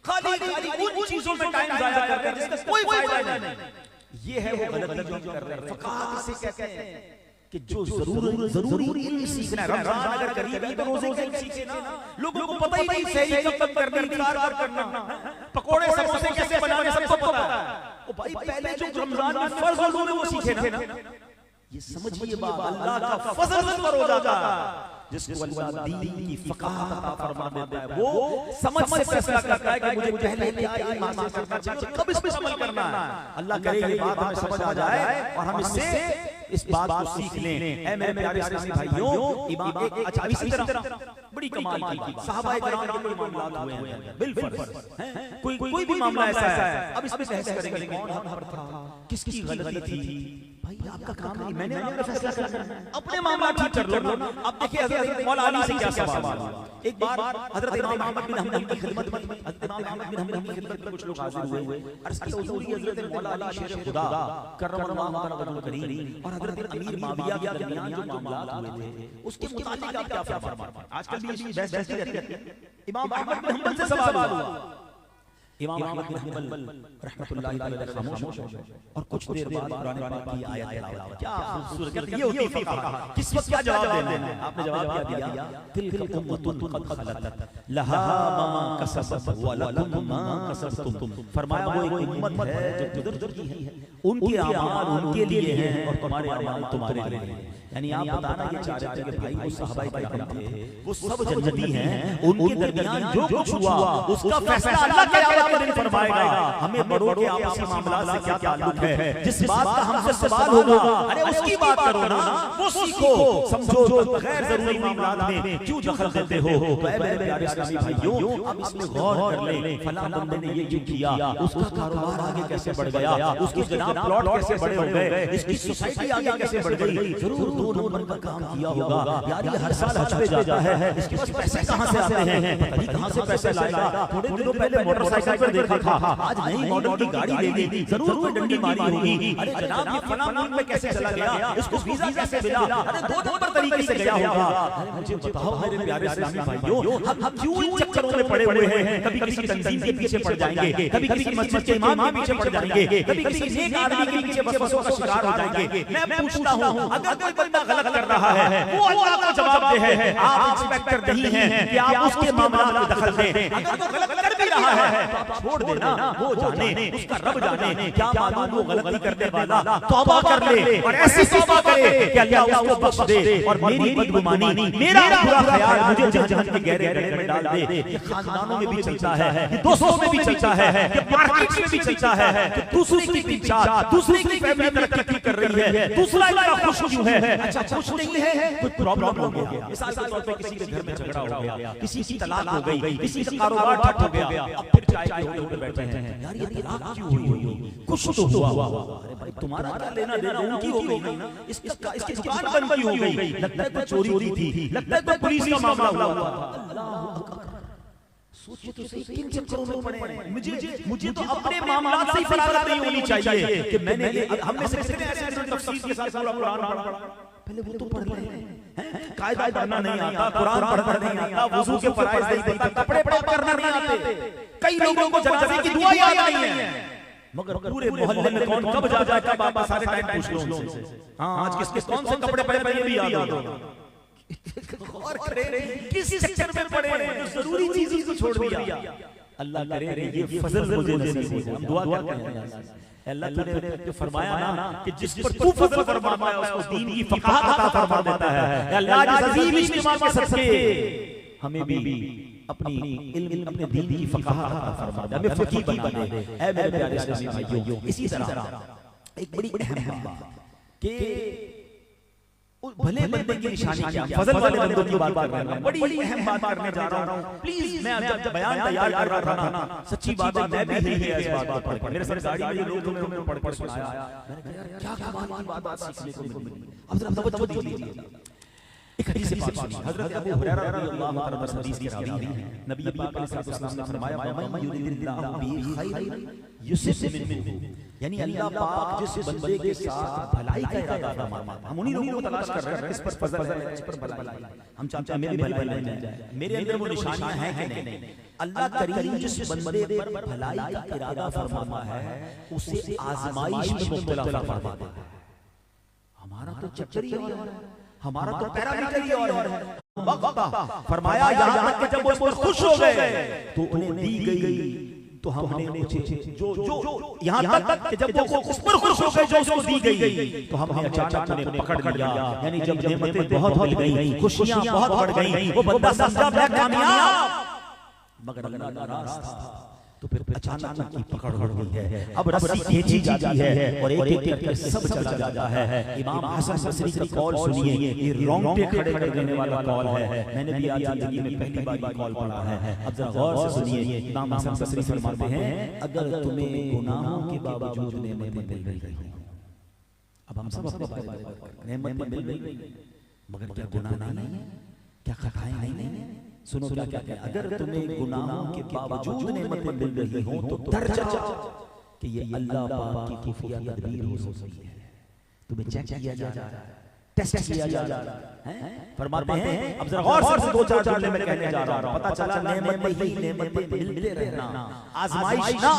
खाली उन चीजों में टाइम जाया करते हैं जिसका कोई फायदा नहीं। ये है वो गलती जो हम कर रहे हैं। फ़क़ाह किसे कहते हैं कि जो जरूरी इल्म सीखना है। रमजान अगर करीब है तो रोजे का इल्म सीखे ना। लोगों को पता ही नहीं सहरी कब करना, इफ्तार करना, पकोड़े समोसे कैसे बनाने सबको पता है। ओ भाई पहले जो रमजान में फर्ज उलूम है वो सीखे ना। ये समझिए बाबा, अल्लाह का फजल उस पर हो जाता है जिसको अल्लाह दीन की फ़क़ाह अता फरमा देता है। वो समझ से फैसला करता है कि मुझे पहले क्या इल्म हासिल करना चाहिए और कब इस पर अमल करना है। अल्लाह करे ये बात हमें समझ आ जाए और हम इससे इस बात को सीख लें। ऐ मेरे प्यारे इस्लामी भाइयों, इमाम एक अच्छा इसी तरह बड़ी कमाल की सहाबाए किराम के कोई मामला हुए हैं बिलफर्ज, कोई भी मामला ऐसा है। अब इस पे बहस करेंगे कौन हक था, किसकी गलती थी। भाई आपका काम नहीं, मैंने अपना फैसला करना है, अपने मामला ठीक कर लो ना। अब देखिए हज़रत मौला अली से क्या सवाल हुआ। एक बार हज़रत इमाम अहमद बिन हंबल की खिदमत में, हज़रत इमाम अहमद बिन हंबल की खिदमत में कुछ लोग हाजिर हुए। अर्ज़ किया हुजूर हज़रत मौला अली शेर खुदा करमल्लाहु वजहहु करीम और हज़रत अमीर माविया के दरमियान जो मामला हुए थे उसके मुताबिक आप क्या फरमाते हैं। आजकल भी बहस रहती है। इमाम अहमद बिन हंबल से सवाल हुआ। इमाम अहमद बिन हंबल रहमतुल्लाहि अलैहि खामोश और कुछ देर बाद कुरान पाक की आयत तिलावत। क्या खूबसूरत ये होती फ़क़ाह। किस वक्त क्या जवाब देना है। आपने जवाब क्या दिया, तिलका उम्मतुन कद खलत लहा मा कसबत व लकुम मा कसबतुम। फरमाया वो एक उम्मत है जो गुज़र चुकी है, उनके अमाल उनके लिए हैं और तुम्हारे अमाल तुम्हारे लिए हैं। यानी आप बताना ये चाह रहे थे कि भाई वो सहाबाए किराम थे, वो सब जन्नती हैं, उनके दरमियान जो कुछ हुआ उसका फैसला अल्लाह क़यामत के दिन फरमाएगा। हमें बड़ों के आपसी मामलात से क्या ताल्लुक है। जिस बात का हमसे सवाल होगा अरे उसकी बात करो ना, वो सीखो समझो। जो गैर जरूरी मामलात में क्यों दखल देते हो। तो ऐ मेरे प्यारे इस्लामी भाइयों, अब इसमें गौर कर ले, फलां बंदे ने ये क्यों किया, उसका कारोबार आगे कैसे बढ़ गया, उसकी जनाब प्लॉट कैसे बड़े हो गए, इसकी सोसाइटी आगे कैसे बढ़ गई। जरूर 2 नंबर का काम किया होगा। यार ये हर साल हज पे जाता है, इसके पास पैसे कहां से आते हैं, पता नहीं कहां से पैसे लाएगा। थोड़े दिनों पहले मोटरसाइकिल पर देखा था, आज नई मॉडल की गाड़ी ले ली, जरूर कोई डंडी मारी होगी। अरे जनाब ये फलां मुल्क में कैसे चला गया, इसको वीजा कैसे मिला, अरे 2 नंबर तरीके से गया होगा। अरे मुझे बताओ मेरे प्यारे इस्लामी भाइयों, हम क्यों इन चक्करों में पड़े हुए हैं। कभी किसी तंजीम के पीछे पड़ जाएंगे, कभी किसी मस्जिद के इमाम के पीछे पड़ जाएंगे, कभी किसी नेक आदमी के पीछे वसवसों का शिकार हो जाएंगे। मैं पूछता हूं अगर कोई बंदा गलत कर रहा है वो अल्लाह को जवाब दे है। आप इंस्पेक्टर नहीं हैं कि आप उसके मामलात में दखल दें। अगर वो गलत कर भी रहा है तो आप छोड़ देना, वो जाने, उसका रब जाने। क्या मालूम वो गलती करने वाला तौबा कर ले और ऐसी तौबा करे कि अल्लाह उसको बख्श दे और मेरी बदगुमानी, मेरा बुरा ख्याल मुझे जहन्नम के गहरे गड्ढे में डाल दे। ये खानदानों में भी चलता है, ये दोस्तों में भी चलता है, ये मार्केट में भी चलता है कि दूसरे की इच्छा, दूसरे की फैमिली तरक्की कर रही है, दूसरा इतना खुश क्यों है। अच्छा खुश नहीं है, कोई प्रॉब्लम हो गया, मिसाल के तौर पे किसी के घर में झगड़ा हो गया, किसी की तलाक हो गई, किसी का कारोबार ठप हो गया, अब फिर चाय के होटल पे बैठे हैं, यार ये तलाक क्यों हुई, कुछ तो हुआ। अरे भाई तुम्हारा क्या लेना देना, उनकी हो गई ना, इसकी दुकान बंद क्यों हो गई, लगता है कोई चोरी थी, लगता है कोई पुलिस का मामला हुआ था। अल्लाहू अकबर, सोचिए तो सही किन चक्करों में पड़े हैं। मुझे तो अपने मामलात से ही फरागत नहीं होनी चाहिए कि मैंने हम में से कितने ऐसे तफसीर के साथ पूरा कुरान पढ़ा। पहले वो तो पढ़ ले हैं, कायदा पढ़ना नहीं आता, कुरान पढ़ना नहीं आता, वुजू के फराइज नहीं पता, कपड़े पढ़ करना नहीं आते। कई लोगों को जनाजे की दुआ याद नहीं है, मगर पूरे मोहल्ले में कौन कब जाता है, कब वापस सारे टाइम पूछ लो उनसे। हां आज किसके कौन से कपड़े पहने ये भी याद हो। और करे किस चक्कर में पड़े हैं, जो जरूरी चीजों को छोड़ दिया। अल्लाह करे ये फजल मुझे नसीब हो जाए। हम दुआ करते हैं अल्लाह तूने जो फरमाया ना कि जिस पर तू फजल फरमाता है उसको दीन की फ़क़ाह अता फरमा देता है। अल्लाह जिस अजीम इज्तिमा के सदके हमें भी अपनी इल्म अपने दीन की फ़क़ाहत अता फरमा दे, हमें फ़क़ीह बना दे। ऐ मेरे प्यारे इस्लामी भाइयों, इसी तरह एक बड़ी अहम बात कि भले बंदे की निशानी क्या, फजल वाले बंदों की बात कर रहा हूं, बड़ी अहम बात करने जा रहा हूं। प्लीज, मैं जब बयान तैयार कर रहा था ना, सच्ची बात है मैं भी हिल गया इस बात को पढ़ के। मेरे साथ गाड़ी में लोग तुम्हें पढ़ सुनाया, मैंने कहा क्या कमाल की बात सीखने को मिली। अब जरा तवज्जो दीजिए, एक हदीस से बात सुनिए। हजरत अबू हुरैरा रज़ियल्लाहु ताला अन्हु हदीस के रावी हैं। नबी पाक अलैहि सल्लल्लाहु ने फरमाया, मन युरिदिल्लाहु बिही खैरन युसिब मिनहु, यानी अल्लाह पाक जिस बंदे के साथ भलाई का इरादा फरमाता है, हम उन्हीं लोगों को तलाश कर रहे हैं किस पर फजल है, किस पर भलाई। हम चाहते हैं मेरी भलाई बन जाए, मेरे अंदर वो निशानियां हैं कि नहीं। अल्लाह करीम जिस बंदे पर भलाई का इरादा फरमाता है उसे आजमाइश में मुब्तला फरमाता है। हमारा तो चक्कर ही और है, हमारा तो पैरामीटर ही और है। फरमाया यहाँ तक कि जब वो खुश हो गए तो उन्हें दी गई, तो हमने जो यहाँ तक कि जब वो उस पर खुश हो गए जो उसको दी गई, तो हमने अचानक उन्हें पकड़ लिया। यानी जब नेमतें बहुत मिल गई, खुशियां बहुत बढ़ गई, वो बंदा समझा मैं कामयाब, मगर अल्लाह नाराज था। तो फिर अचानक उनकी पकड़ हो गई है। अब रस्सी खींची जाती है और एक एक करके सब चला जाता है। इमाम हसन बसरी का कौल सुनिए, ये रोंगटे खड़े कर देने वाला कौल है। मैंने भी आज जिंदगी में पहली बार ये कौल पढ़ा है। अब जरा गौर से सुनिए, इमाम हसन बसरी फरमाते हैं, अगर तुम्हें गुनाहों के बावजूद नेमतें मिल रही हो, अब हम सब अपने बारे में नेमतें मिल रही, मगर क्या गुनाह नहीं है, क्या खताएं नहीं है? सुनो क्या कहते हैं, अगर तुम्हें गुनाहों के बावजूद नेमतें मिल रही हो तो डर जाओ कि ये अल्लाह पाक की खुफिया तदबीर हो सकती है। तुम्हें चेक किया जा रहा है, टेस्ट किया जा रहा है। फरमाते हैं, अब जरा गौर से दो चार जुमले में कहने जा रहा हूं। पता चला नेमतें ही नेमतें मिलते रहना, आजमाइश ना,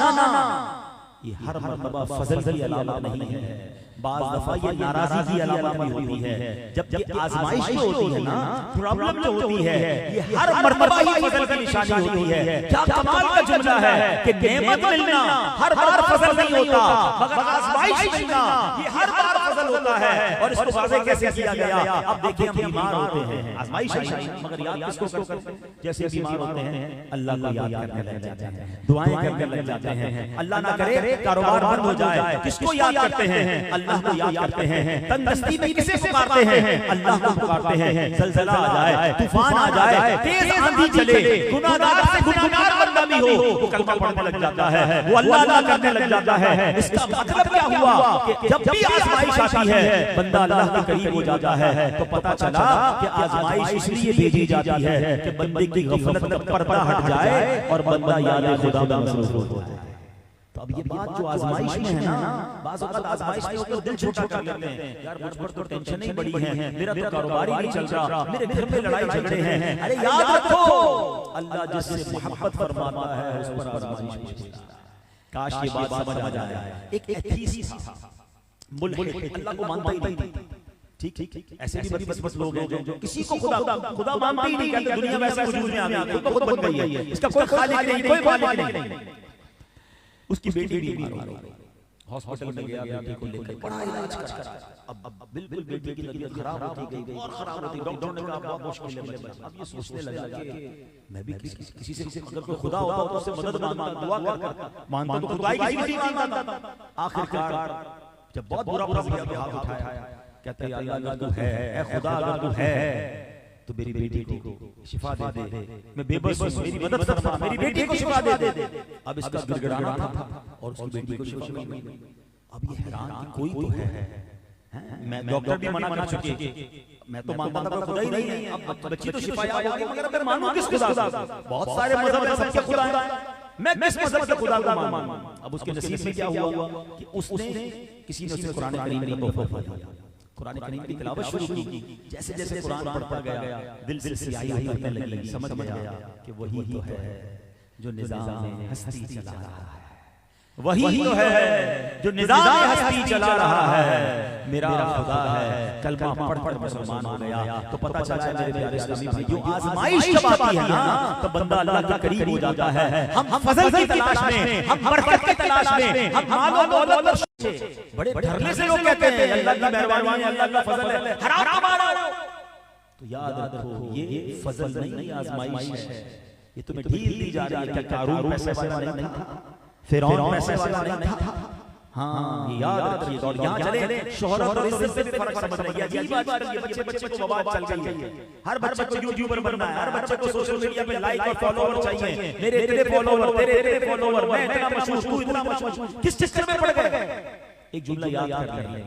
ये हर मर्तबा फजल की अलामत नहीं है, बाज़ दफा ये नाराज़गी की अलामत भी होती है। जब ये आज़माइश जो होती है ना, प्रॉब्लम जो होती है, ये हर मर्तबा ही फजल की निशानी होती है। क्या कमाल का जुमला है कि नेमत मिलना हर बार फजल नहीं होता, मगर आज़माइश मिलना ये हर बार फजल होता है। और इसको वाज़ेह कैसे किया गया? अब देखिए, हम बीमार होते हैं, आज़माइश आई, मगर याद किसको करते हैं? जैसे बीमार होते हैं अल्लाह को याद करने लग जाते हैं, दुआएं करने लग जाते हैं। अल्लाह ना करे कारोबार बंद हो जाए, किसको याद करते हैं? अल्लाह को याद करते हैं। तंगदस्ती में किसे पुकारते हैं? अल्लाह को पुकारते हैं। ज़लज़ला आ जाए, तूफान आ जाए, तेज आंधी चले, गुनाहगार से गुनाहगार बंदा भी हो, वो कलमा पढ़ने लग जाता है, वो अल्लाह करने लग जाता है। इसका मतलब क्या हुआ कि जब भी आज़माइश आती है बंदा अल्लाह के करीब हो जाता है। तो पता चला कि आज़माइश इसलिए भेजी जाती है कि बंदे की गफलत का पर्दा हट जाए और बंदा याद खुदा में मसरूफ हो जाए। तो अब ये बात जो आज़माइश में है ना, बाज़ औक़ात आज़माइश में होकर दिल छोटा कर लेते हैं, यार मुझ पर तो टेंशन ही बड़ी है, मेरा तो कारोबार ही नहीं चल रहा, मेरे घर में लड़ाई झगड़े हैं। अरे याद रखो, अल्लाह जिससे मोहब्बत फरमाता है उस पर आज़माइश भेजता है। काश ये बात समझ आ जाए। एक एथीस्ट था, मुल्हिद, अल्लाह को मानता ही नहीं। ठीक, ऐसे भी बस लोग हैं जो किसी को खुदा मानते ही नहीं, कहते दुनिया में ऐसे वजूद में आ गई, खुद बन गई है, इसका कोई खालिक नहीं, कोई मालिक नहीं। उसकी बेटी बीमार हो गई, हॉस्पिटल में गया, बेटी को लेकर बड़ा इलाज करा। अब बिल्कुल बेटी की तबीयत खराब होती गई और खराब होती, डॉक्टर ने कहा बहुत मुश्किल है बच्चा। अब ये सोचने लगा कि मैं भी किसी से अगर कोई खुदा होता तो उससे मदद मांगता, दुआ करता, मानता तो खुदाई किसी नहीं मांगता। आखिरकार जब बहुत बुरा प्रॉब्लम पे हाथ उठाया, कहते हैं अल्लाह अगर तू है, ऐ खुदा अगर तू है तो मेरी बेटी को शिफा दे दे, मैं बेबस हूं, मेरी मदद फरमा, मेरी बेटी को शिफा दे दे। अब इसका गिड़गिड़ाना था और उसकी बेटी को शिफा मिल गई। अब ये हैरान कि कोई तो है, मैं डॉक्टर भी मना कर चुके, मैं तो मानता था खुदा ही नहीं है, अब बच्ची तो शिफा याब होगी, मगर मैं मानूं किस खुदा को? बहुत सारे मजहब में सबके खुदा है, मैं किस मजहब के खुदा को मानूं? अब उसके नसीब में क्या हुआ कि उसने किसी ने उसे कुरान करीम का तोहफा दिया, कुरान करीम की तिलावत शुरू की। जैसे जैसे कुरान पढ़ता गया, दिल से सियाही उतरने लगी, समझ गया कि वही तो है जो निज़ाम हस्ती चला रहा है, वही तो है जो निज़ाम हस्ती चला रहा है, मेरा खुदा है। कलमा पढ़कर मुसलमान हो गया। तो पता चला मेरे प्यारे इस्लामी भाइयों, आज़माइश जब आती है ना तो बंदा अल्लाह के करीब हो जाता है। हम फजल की तलाश में, हम बरकत की तलाश में, हम मालो दौलत, बड़े धरने से लोग कहते हैं अल्लाह की मेहरबानी है, अल्लाह का फजल है, हराम कमा रहा हो, तो याद रखो ये फजल नहीं, आजमाइश है। ये तुम्हें ढील दी जा रही है। क्या कारून पैसे वाला नहीं था? फिरौन पैसे वाला नहीं था? हाँ, ये याद रखिए। और यहाँ चले शोहरत और इज्जत से फर्क समझ रही है। अजीब बात है, बच्चे को बवाल चल गई है। हर बच्चे को यूट्यूबर बनना है, हर बच्चे को सोशल मीडिया पे लाइक और फॉलोवर चाहिए। मेरे इतने फॉलोवर, तेरे इतने फॉलोवर, मैं इतना मशहूर, तू इतना मशहूर। किस चक्कर में पड़ गए? एक जुमला याद कर लें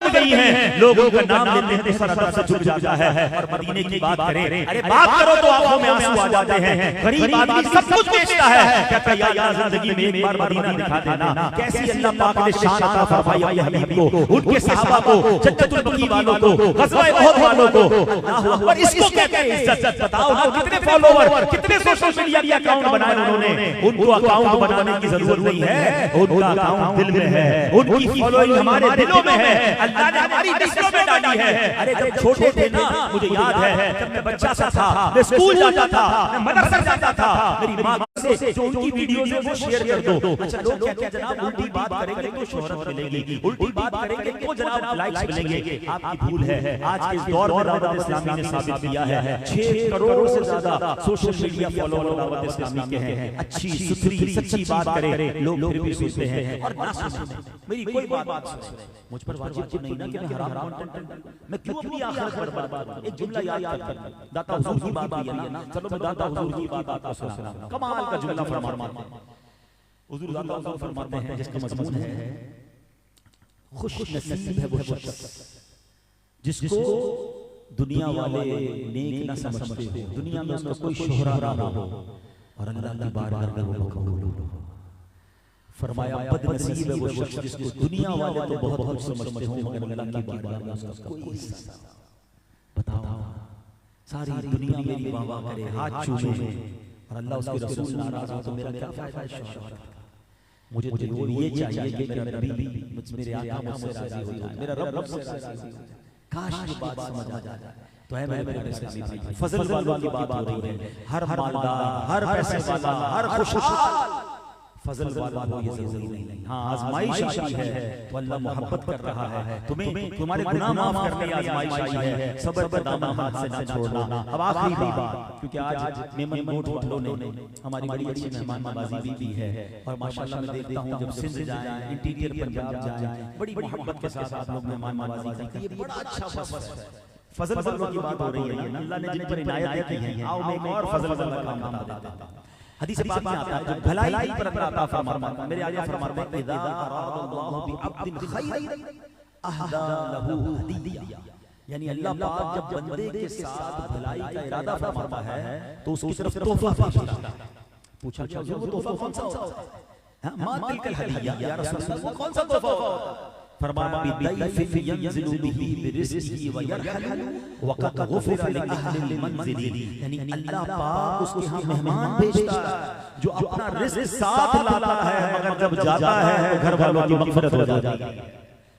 गई है, लोग उनका नाम लेते हैं तो सर से झुक जाता है। और मदीने की बात करें, अरे बात करो तो आंखों में आंसू आ जाते हैं। गरीब आदमी सब कुछ बेचता है, कहता है यार जिंदगी में एक बार मदीना दिखा देना। कैसी अल्लाह पाक ने शान अता फरमाई अपने हबीब को, उनके सहाबा को, जन्नतुल बकी वालों को, गज़वा उहद वालों को। अल्लाहू अकबर, इसको कहते हैं इज्जत। बताओ ना कितने फॉलोवर, कितने सोशल मीडिया के अकाउंट बनाए उन्होंने। उनको अकाउंट बनाने की जरूरत नहीं है, उनका अकाउंट दिल में है, उनकी फॉलोइंग हमारे दिलों में है। अल्लाह ने हमारी नस्लों में डाली है। अरे जब छोटे थे ना, मुझे याद है जब मैं बच्चा सा था, मैं स्कूल जाता था, मैं मदरसा जाता था, मेरी माँ से जो उनकी वीडियोस है वो शेयर कर दो। अच्छा लोग कहते हैं जनाब उल्टी बात करेंगे तो शोहरत मिलेगी, उल्टी बात करेंगे तो जनाब लाइक्स मिलेंगे। आपकी भूल है। आज के दौर में दावत इस्लामी ने साबित किया है 6 करोड़ से ज्यादा social media follower Dawat Islami के हैं। अच्छी सुथरी सच्ची बात करें लोग फिर भी सुनते हैं और ना सुने। मेरी कोई बात सुने, मुझ पर वाजिब तो नहीं ना कि मैं हराम कंटेंट, मैं क्यों अपनी आखिरत पर बर्बाद करूं? एक जुमला याद कर, दाता हुजूर की बात है ना, चलो मैं दाता हुजूर की बात आपको सुनाता हूं। कमाल का जुमला फरमाते हैं हुजूर, दाता हुजूर फरमाते हैं जिसका मजमून है खुश नसीब है वो शख्स जिसको दुनिया वाले नेक ना समझते हो, दुनिया में उसका कोई शोहरा ना हो और अल्लाह की बारगाह में वो मकबूल हो। फरमाया बदनसीब है वो शख्स जिसको दुनिया वाले तो बहुत बहुत समझते हो मगर अल्लाह की बारगाह में उसका कोई हिस्सा। बताओ सारी दुनिया मेरी वाह वाह करे, हाथ चूमे और अल्लाह उसके रसूल नाराज हो तो मेरा क्या फायदा है शोहरत का? मुझे तो ये चाहिए कि मेरा नबी मेरे आका मुझसे राजी हो जाए, मेरा रब मुझसे राजी हो जाए। काश ये बात समझ आ जाए। तो है मेरे इस्लामी भाई, फजल वालों की बात हो रही है। हर मालदार, हर पैसे वाला, हर खुशहाल फजल वाला हो ये जरूरी नहीं। हाँ आजमाइश आई है तो अल्लाह मोहब्बत कर रहा है, तुम्हें तुम्हारे गुनाह माफ करने की आजमाइश आई है। सब्र का दामन हाथ से ना छोड़ना। अब आखिरी बात, क्योंकि आज मेमन मोट वालों ने हमारी बड़ी अच्छी मेहमान नवाजी भी है और माशाल्लाह मैं देखता हूँ जब सिंध जाए, इंटीरियर पंजाब जाए, बड़ी मोहब्बत के साथ आप लोग मेहमान नवाजी करते हैं। ये बड़ा अच्छा वस्फ है। फजल वालों की बात हो रही है, अल्लाह ने जिन पर इनायत की है। आओ मैं एक और फजल वाला काम बता देता हूं। हदीस पाक में आता है जो भलाई पर अल्लाह अता फरमाता है, मेरे आगे फरमाते हैं इज़ा अरादल्लाहु बिअब्दिन खैरन अहदा लहू हदिया। यानी अल्लाह पाक जब बंदे के साथ भलाई का इरादा फरमाता है तो उसकी तरफ तोहफा भेजता है। पूछा क्या वो तोहफा कौन सा होता है? मा तिलकल हदिया या रसूल अल्लाह, कौन सा तोहफा होता है? फरमाया बिदैफिन यंज़िलु बिही बिरिज़्क़िही व यरहलु व क़द गुफ़िरा लि अहलिल मंज़िल। यानी अल्लाह पाक उसके यहाँ मेहमान भेजता है जो अपना रिज़्क़ साथ लाता है, मगर जब जाता है तो घर वालों की मग़फ़िरत हो जाती है।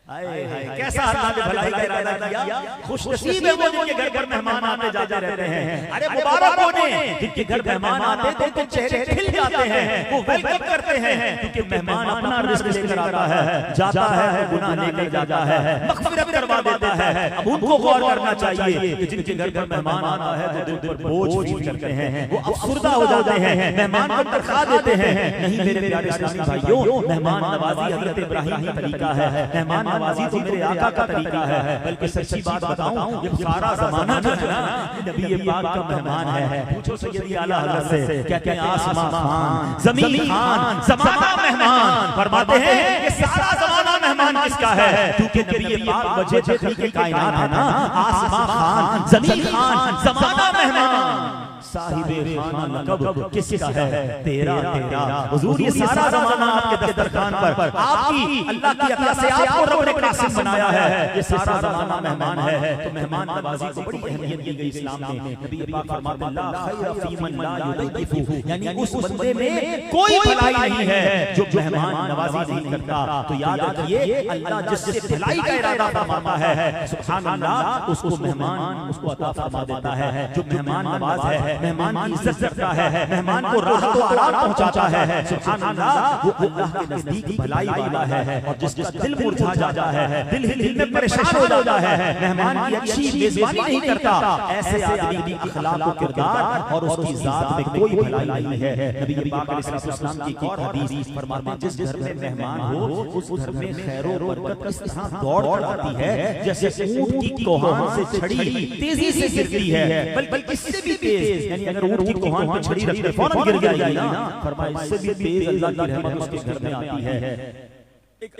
हाय हाय कैसा अल्लाह ने भलाई का इरादा किया। खुशनसीब है वो जिनके घर पर मेहमान आते जाते रहते हैं। अरे मुबारक होने जिनके घर मेहमान आते हैं तो चेहरे खिल जाते हैं, वो वेलकम करते हैं क्योंकि मेहमान अपना रिज़्क़ लेकर आता है, जाता है गुनाह लेकर जाता है, मग़फ़िरत करवा देता है। अब उनको गौर करना चाहिए कि जिनके घर पर मेहमान आता है तो दिल पर बोझ फील करते हैं, वो अफसरदा हो जाते हैं, मेहमान को तरखा देते हैं। नहीं मेरे प्यारे इस्लामी भाइयों, मेहमान नवाजी हज़रत इब्राहीम का तरीका है, मेहमान नवाजी तो मेरे आका का तरीका है। बल्कि सच्ची बात बताऊं, ये सारा जमाना जो है ना नबी पाक का मेहमान है। पूछो सैयदी आला हज़रत से, कहते हैं आसमां खान, ज़मीन खान, ज़माना मेहमान। फरमाते हैं ये सारा ज़माना मेहमान किसका है? क्योंकि नबी पाक वजह तख़लीक़ कायनात है ना। आसमां खान, ज़मीन खान, ज़माना मेहमान, साहिबे खाना लक़ब किसका है? तेरा तेरा। हुजूर ये सारा ज़माना आपके दस्तरखान पर आपकी अल्लाह की अता से आपको रब ने कासिम बनाया है। ये सारा ज़माना मेहमान है। तो मेहमान नवाजी को बड़ी अहमियत दी गई इस्लाम में। नबी पाक फरमाते हैं ला खैर फी मन ला युदैफु, यानी उस बंदे में कोई भलाई नहीं है जो मेहमान नवाजी नहीं करता। तो याद रखिए अल्लाह जिससे भलाई का इरादा फरमाता है सुभान अल्लाह उसको मेहमान उसको अता फरमा देता है। जो मेहमान नवाज है मेहमान की इज्जत करता है, मेहमान को राहत और आराम पहुंचाता है। सुभान अल्लाह, वो अल्लाह के नजदीक भलाई वाला है। और जिसका दिल मुरझा जाता है, दिल हिल में परेशान हो जाता है, मेहमान की अच्छी मेजबानी नहीं करता, ऐसे आदमी की अखलाक और किरदार और उसकी जात में कोई भलाई नहीं है। नबी पाक अलैहिस्सलाम की एक और हदीस फरमाते हैं, जिस घर में मेहमान हो उस घर में खैर और बरकत इस तरह दौड़ आती है जैसे ऊंट की कोहान से छड़ी तेजी से गिरती है, बल्कि इससे भी तेज, यानी अगर ऊंट की कोहान पे छड़ी रखते फौरन गिर जाएगी ना, फरमाया इससे भी तेज अल्लाह की रहमत उसके घर में आती है।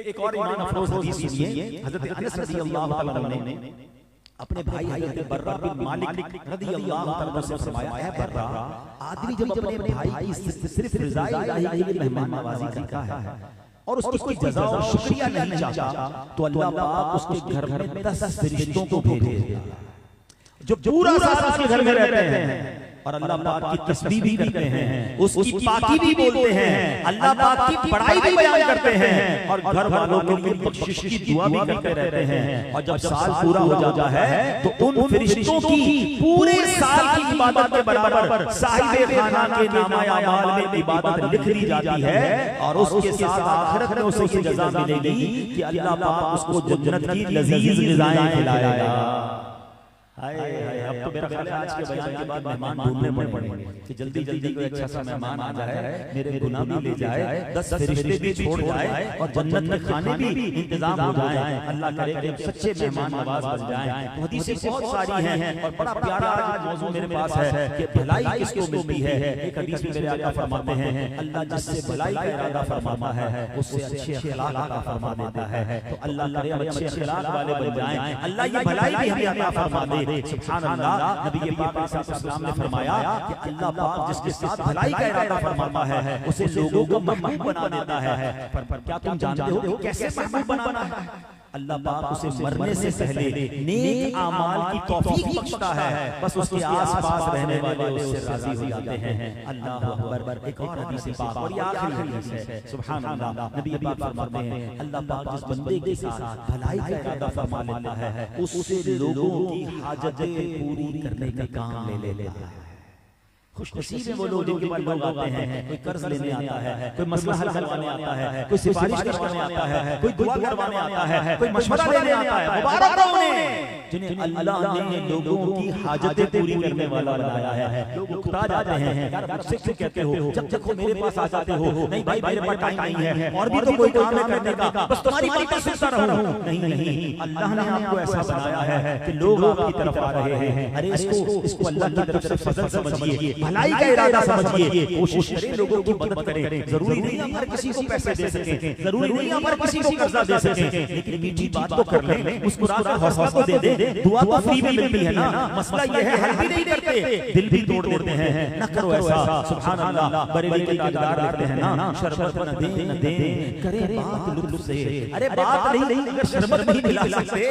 एक और ईमान अफरोज हदीस सुनिए। हजरत अनस रज़ियल्लाहु तआला अन्हु ने अपने भाई हजरत बर्रा बिन मालिक रज़ियल्लाहु तआला से फरमाया, है बर्रा, आदमी जब अपने भाई की सिर्फ रिज़ाए इलाही के लिए मेहमान नवाजी करता है और उसकी कोई जज़ा और शुक्रिया नहीं चाहता, तो अल्लाह पाक उसके घर में 10 फरिश्तों को भेज देता है जो पूरा साल उसके घर में रहते हैं और अल्लाह पाक की तस्बीह भी करते हैं, उसकी पाकी भी बोलते हैं, अल्लाह पाक की बड़ाई भी बयान करते हैं और घर वालों के लिए बख्शिश की दुआ भी करते रहते हैं। और जब साल पूरा हो जाता है तो उन फरिश्तों की पूरे साल की इबादत के बराबर साहिब खाना के नामाए अमाल में इबादत लिख दी जाती है और उसके साथ आखिरत में उसे ये जज़ा मिलेगी कि अल्लाह पाक उसको जन्नत की लजीज ग़िज़ाएं खिलाएगा। हाय हाय, अब तो मेरा ख्याल है आज के बयान के बाद मेहमान ढूंढने पड़ेंगे कि जल्दी जल्दी कोई अच्छा सा मेहमान आ जाए, मेरे गुनाह भी ले जाए, 10 फरिश्ते भी छोड़ जाए और जन्नत में खाने भी इंतजाम हो जाए। अल्लाह करे कि हम सच्चे मेहमान नवाज बन जाएं। हदीसें बहुत सारी हैं और बड़ा प्यारा आज मौजू मेरे पास है कि भलाई किसको मिलती है। एक हदीस में मेरे आका फरमाते हैं, अल्लाह जिससे भलाई का इरादा फरमाता है उससे अच्छे अखलाक अता फरमा देता है। तो अल्लाह करे हम अच्छे अखलाक वाले बन जाएं, अल्लाह ये भलाई भी हमें अता फरमा दे। सुभान अल्लाह, नबी पाक अलैहिस्सलाम ने फरमाया कि अल्लाह पाक जिसके साथ भलाई का इरादा फरमाता है उसे लोगों को महबूब बना देता है। पर क्या तुम जानते हो कैसे महबूब बनाना है? अल्लाह पाक उसे मरने से पहले नेक आमाल की तौफीक बख्शता है, बस उसके आसपास रहने वाले उससे राजी हो जाते हैं। अल्लाह अकबर। एक और हदीस पाक और ये आखिरी हदीस है। सुभान अल्लाह, नबी पाक फरमाते हैं, अल्लाह पाक जिस बंदे के साथ भलाई का इरादा फरमा लेता है उससे लोगों की हाजतें पूरी करने का काम ले लेता है। खुशनसीब है वो लोग जिनके पास लोग आते हैं, कोई कर्ज लेने आता है, कोई मसला हल करवाने आता है, कोई सिफारिश करवाने आता है, कोई दुआ करवाने आता है, कोई मशवरा लेने आता है। मुबारक हो उन्हें जिन्हें अल्लाह ने लोगों की हाजतें पूरी करने वाला बनाया है। लोग उकता जाते हैं, यार मुझसे क्यों कहते हो, जब देखो मेरे पास आ जाते हो, नहीं भाई मेरे पास टाइम नहीं है और भी तो कोई काम है करने का, बस तुम्हारी बातें सुनता रहूं। नहीं नहीं, अल्लाह ने आपको ऐसा बनाया है कि लोग आपकी तरफ आ रहे हैं, अरे इसको अल्लाह की तरफ से फजल समझिए, भलाई का इरादा समझिए, कोशिश करें लोगों की मदद करें। जरूरी नहीं हम हर किसी को पैसे दे सकें, जरूरी नहीं हम हर किसी को कर्जा दे सकें, लेकिन मीठी बात तो कर लें, मुस्कुरा कर हौसला तो दे दे। दुआ तो फ्री में मिलती है ना, मसला ये है हल भी नहीं करते, दिल भी तोड़ देते हैं। न करो ऐसा। सुभान अल्लाह, बरेली के ताजदार लिखते हैं ना, शरबत न दे करे बात लुत्फ से। अरे बात नहीं, अगर शरबत नहीं पिला सकते,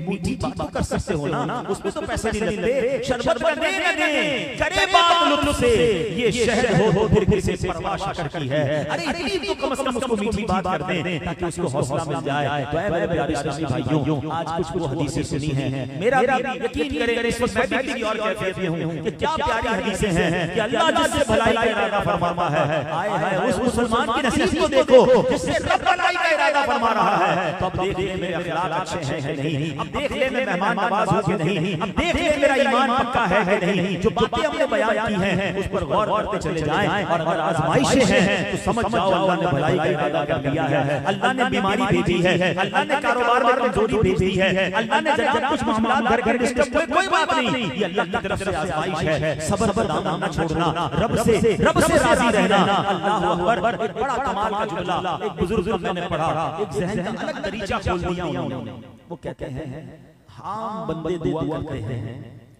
मीठी बात तो कर सकते हो ना, उसमें तो पैसे नहीं लगते। शरबत न दे करे बात लुत्फ से, ये शहद हो तो फिर किसे परवाह शक्कर की है। अरे इतनी तो कम से कम उसको मीठी बात कर दें ताकि उसको हौसला मिल जाए। तो ऐ मेरे प्यारे इस्लामी भाइयों, आज कुछ वो हदीसें सुनी हैं, मेरा भी यकीन करें इस वक्त मैं भी किसी और कैफियत में हूं कि क्या प्यारी हदीसें हैं कि अल्लाह जिससे भलाई का इरादा फरमाता है, आए हाय उस मुसलमान की नसीब को देखो जिससे रब भलाई का इरादा फरमा रहा है। तो अब देख ले मेरे अखलाक अच्छे हैं कि नहीं, अब देख ले मैं मेहमान नवाज हूं कि नहीं, अब देख ले मेरा ईमान पक्का है कि नहीं। जो बातें हमने बयान की हैं उस पर गौर करते चले जाएं और अगर आजमाइशें हैं तो समझ जाओ अल्लाह ने भलाई का इरादा कर लिया है। अल्लाह ने बीमारी भेजी है, अल्लाह ने कारोबार में कमजोरी भेजी है, अल्लाह ने जब कुछ मामलात घर घर डिस्टर्ब हुए, कोई बात नहीं, ये अल्लाह की तरफ से आजमाइश है। सब्र दामन न छोड़ना, रब से राजी रहना। अल्लाह अकबर। एक बड़ा कमाल का जुमला एक बुजुर्ग का मैंने पढ़ा, एक ज़हन का अलग तरीका खोल दिया उन्होंने। वो कहते हैं, हम बंदे दुआ करते हैं,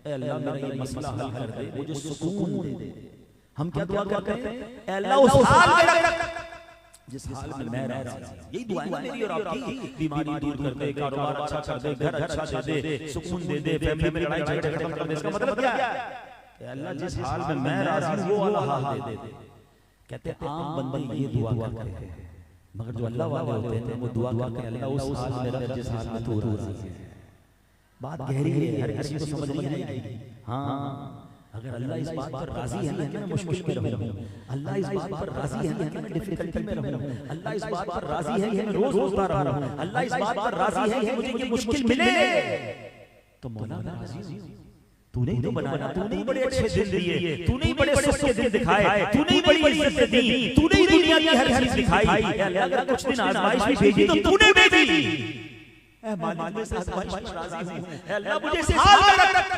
ऐ अल्लाह मेरा ये मसला हल कर दे, मुझे सुकून दे दे। हम क्या दुआ करते हैं, ऐ अल्लाह उस हाल में रख जिस हाल में मैं रह रहा हूं। यही दुआ है मेरी और आपकी, बीमारी दूर कर दे, कारोबार अच्छा कर दे, घर अच्छा दे दे, सुकून दे दे, फैमिली में लड़ाई झगड़े खत्म कर दे। इसका मतलब क्या है, अल्लाह जिस हाल में मैं राजी हूं वो वाला हाल दे दे। कहते हैं आम बंदे ये दुआ करते हैं, मगर जो अल्लाह वाले होते हैं वो दुआ करते हैं अल्लाह उस हाल में रख जिस हाल में तू राजी है। बात गहरी है, हर किसी को समझ नहीं आएगी। हाँ, अगर अल्लाह इस बात पर राजी है ना कि मैं मुश्किल में रहूं, अल्लाह इस बात पर राजी है ना कि मैं डिफिकल्टी में रहूं, अल्लाह इस बात पर राजी है कि मैं रोज रोज़ा रहूं, अल्लाह इस बात पर राजी है कि मुझे ये मुश्किल मिले, तो मौला मैं राजी हूं। तूने ही तो बनाया, तूने ही बड़े अच्छे दिन दिए, तूने ही बड़े सुख के दिन दिखाए, तूने ही बड़ी इज्जत दी, तूने ही दुनिया की हर चीज दिखाई। अल्लाह अगर कुछ दिन आजमाइश भी भेजी तो तूने भेजी। ऐ मालिक मैं इस आजमाइश पर राजी हूं। अल्लाह मुझे इस हाल में रख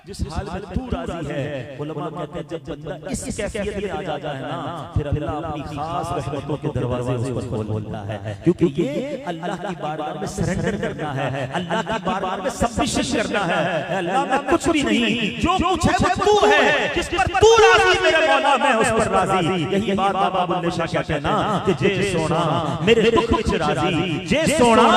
जिस हाल में तू राजी है। उलमा कहते हैं जब बंदा इस कैफियत में आ जाता है ना, फिर अल्लाह अपनी खास रहमतों के दरवाजे उस पर खोलता है, क्योंकि ये अल्लाह की बारगाह में सरेंडर करना है, अल्लाह की बारगाह में सबमिशन करना है। अल्लाह मैं कुछ भी नहीं, जो कुछ है वो तू है, जिस पर तू राजी मेरे मौला मैं उस पर राजी। यही बात बाबा बुल्ले शाह कहते हैं ना कि जे सोना मेरे दुख विच राजी, जे सोना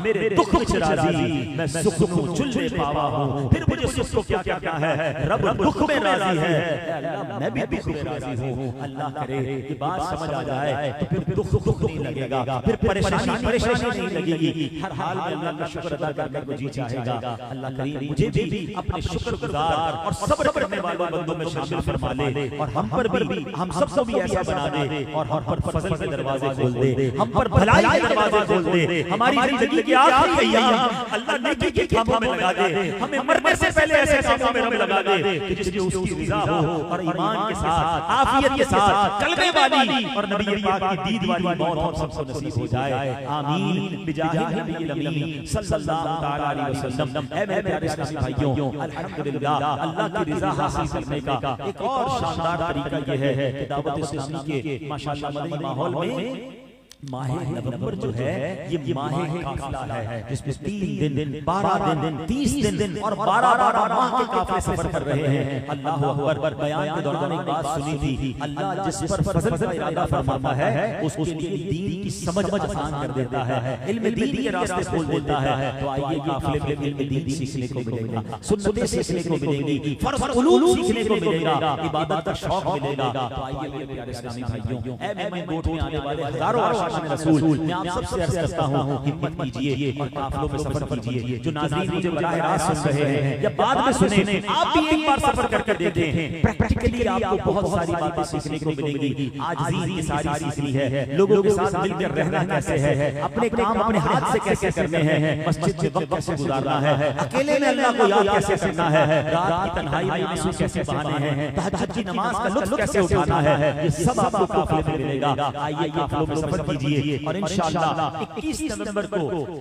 मेरे दुख विच राजी, मैं सुख को चुल्ले पावा हूं, फिर मुझे सुख को क्या क्या है, रब दुख में राजी है, अल्लाह मैं भी दुख में राजी हूं। अल्लाह करे ये बात समझ आ जाए तो फिर दुख नहीं लगेगा, फिर परेशानी नहीं लगेगी, हर हाल में अल्लाह का शुक्र अदा करने को जी चाहेगा। अल्लाह करीम मुझे भी अपने शुक्रगुजार और सब्र करने वाले बंदों में शामिल फरमा ले, और हम पर भी हम सबको भी ऐसा बना दे, और हम पर फजल के दरवाजे खोल दे, हम पर भलाई के दरवाजे खोल दे। हमारी जिंदगी के आखिरी अय्याम अल्लाह नेकी के कामों में लगा दे, हमें मरने से पहले ऐसे कामों में रब लगा दे कि जिसमें उसकी रिज़ा हो और ईमान के साथ, आफियत के साथ, कलमे वाली और नबी पाक की दीद वाली मौत हम सबको नसीब हो जाए। आमीन बिजाहि नबील अमीन सल्लल्लाहु तआला अलैहि वसल्लम। ऐ मेरे प्यारे इस्लामी भाइयों, अल्हम्दुलिल्लाह अल्लाह की रिज़ा हासिल करने का एक और शानदार तरीका ये है कि दावत इस्लामी के माशाअल्लाह मदनी माहौल में माह नवंबर जो है ये माह काफिला है, जिसमें 3 दिन 12 दिन 30 दिन और 12 माह के काफिले सफर कर रहे हैं। अल्लाह अकबर। बयान के दौरान एक बात सुनी थी, अल्लाह जिस पर फजल का इरादा फरमाता है उसके लिए दीन की समझ आसान कर देता है, इल्म दीन के रास्ते खोल देता है। तो आइए काफिले में इल्म दीन सीखने को मिलेगा, सुन्नतें सीखने को मिलेंगी, फर्ज उलूम सीखने को मिलेगा, इबादत का शौक मिलेगा। तो आइए मेरे प्यारे इस्लामी भाइयों, ऐ मैं गोट में आने वाले हजारों रसूल, मैं आप सबसे अर्ज करता हूं हिम्मत कीजिए और काफिलों में सफर कीजिए। जो नाज़रीन मुझे बराह रास्त सुन रहे हैं या बाद में सुने, आप भी एक बार सफर करके देखें, प्रैक्टिकली आपको बहुत सारी बातें सीखने को मिलेंगी। आज की सारी सीखनी है, लोगों के साथ मिलकर रहना कैसे है, अपने काम अपने हाथ से कैसे करने हैं, मस्जिद में वक्त कैसे गुजारना है, अकेले में अल्लाह को याद कैसे करना है, रात की तन्हाई में आंसू कैसे बहाने हैं, तहज्जुद की नमाज का लुत्फ कैसे उठाना है, ये सब आपको काफिले में मिलेगा। आइए काफिलों में सफर कीजिए और इंशाअल्लाह 21 नवंबर को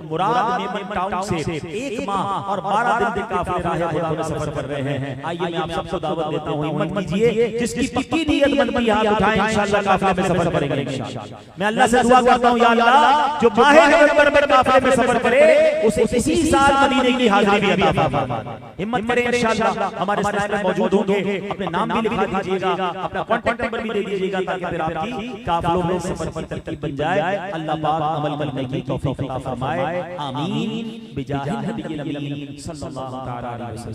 मुराद मेमन टाउन से 1 माह और 12 दिन के काफिले राह खुदा में सफर कर रहे हैं। आइए मैं आप सबको दावत देता हूं, हिम्मत कीजिए, जिसकी पक्की नीयत बनती हाथ उठाएं, इंशाअल्लाह काफिले में सफर करेंगे इंशाअल्लाह। मैं अल्लाह से दुआ करता हूं, या अल्लाह जो माह नवंबर में काफिले में सफर करे उसे इसी साल मदीने की हाजिरी भी अता फरमा। हिम्मत करें इंशाअल्लाह। हमारे स्टाइल में मौजूद होंगे, अपने नाम भी लिखा दीजिएगा, अपना कांटेक्ट नंबर भी दे दीजिएगा, ताकि फिर आपकी काफिलों में सफर की तरकीब बन जाए। अल्लाह पाक अमल करने की तौफीक अता फरमाए। आमीन बिजाहि नबील अमीन सल्लल्लाहु तआला अलैहि वसल्लम।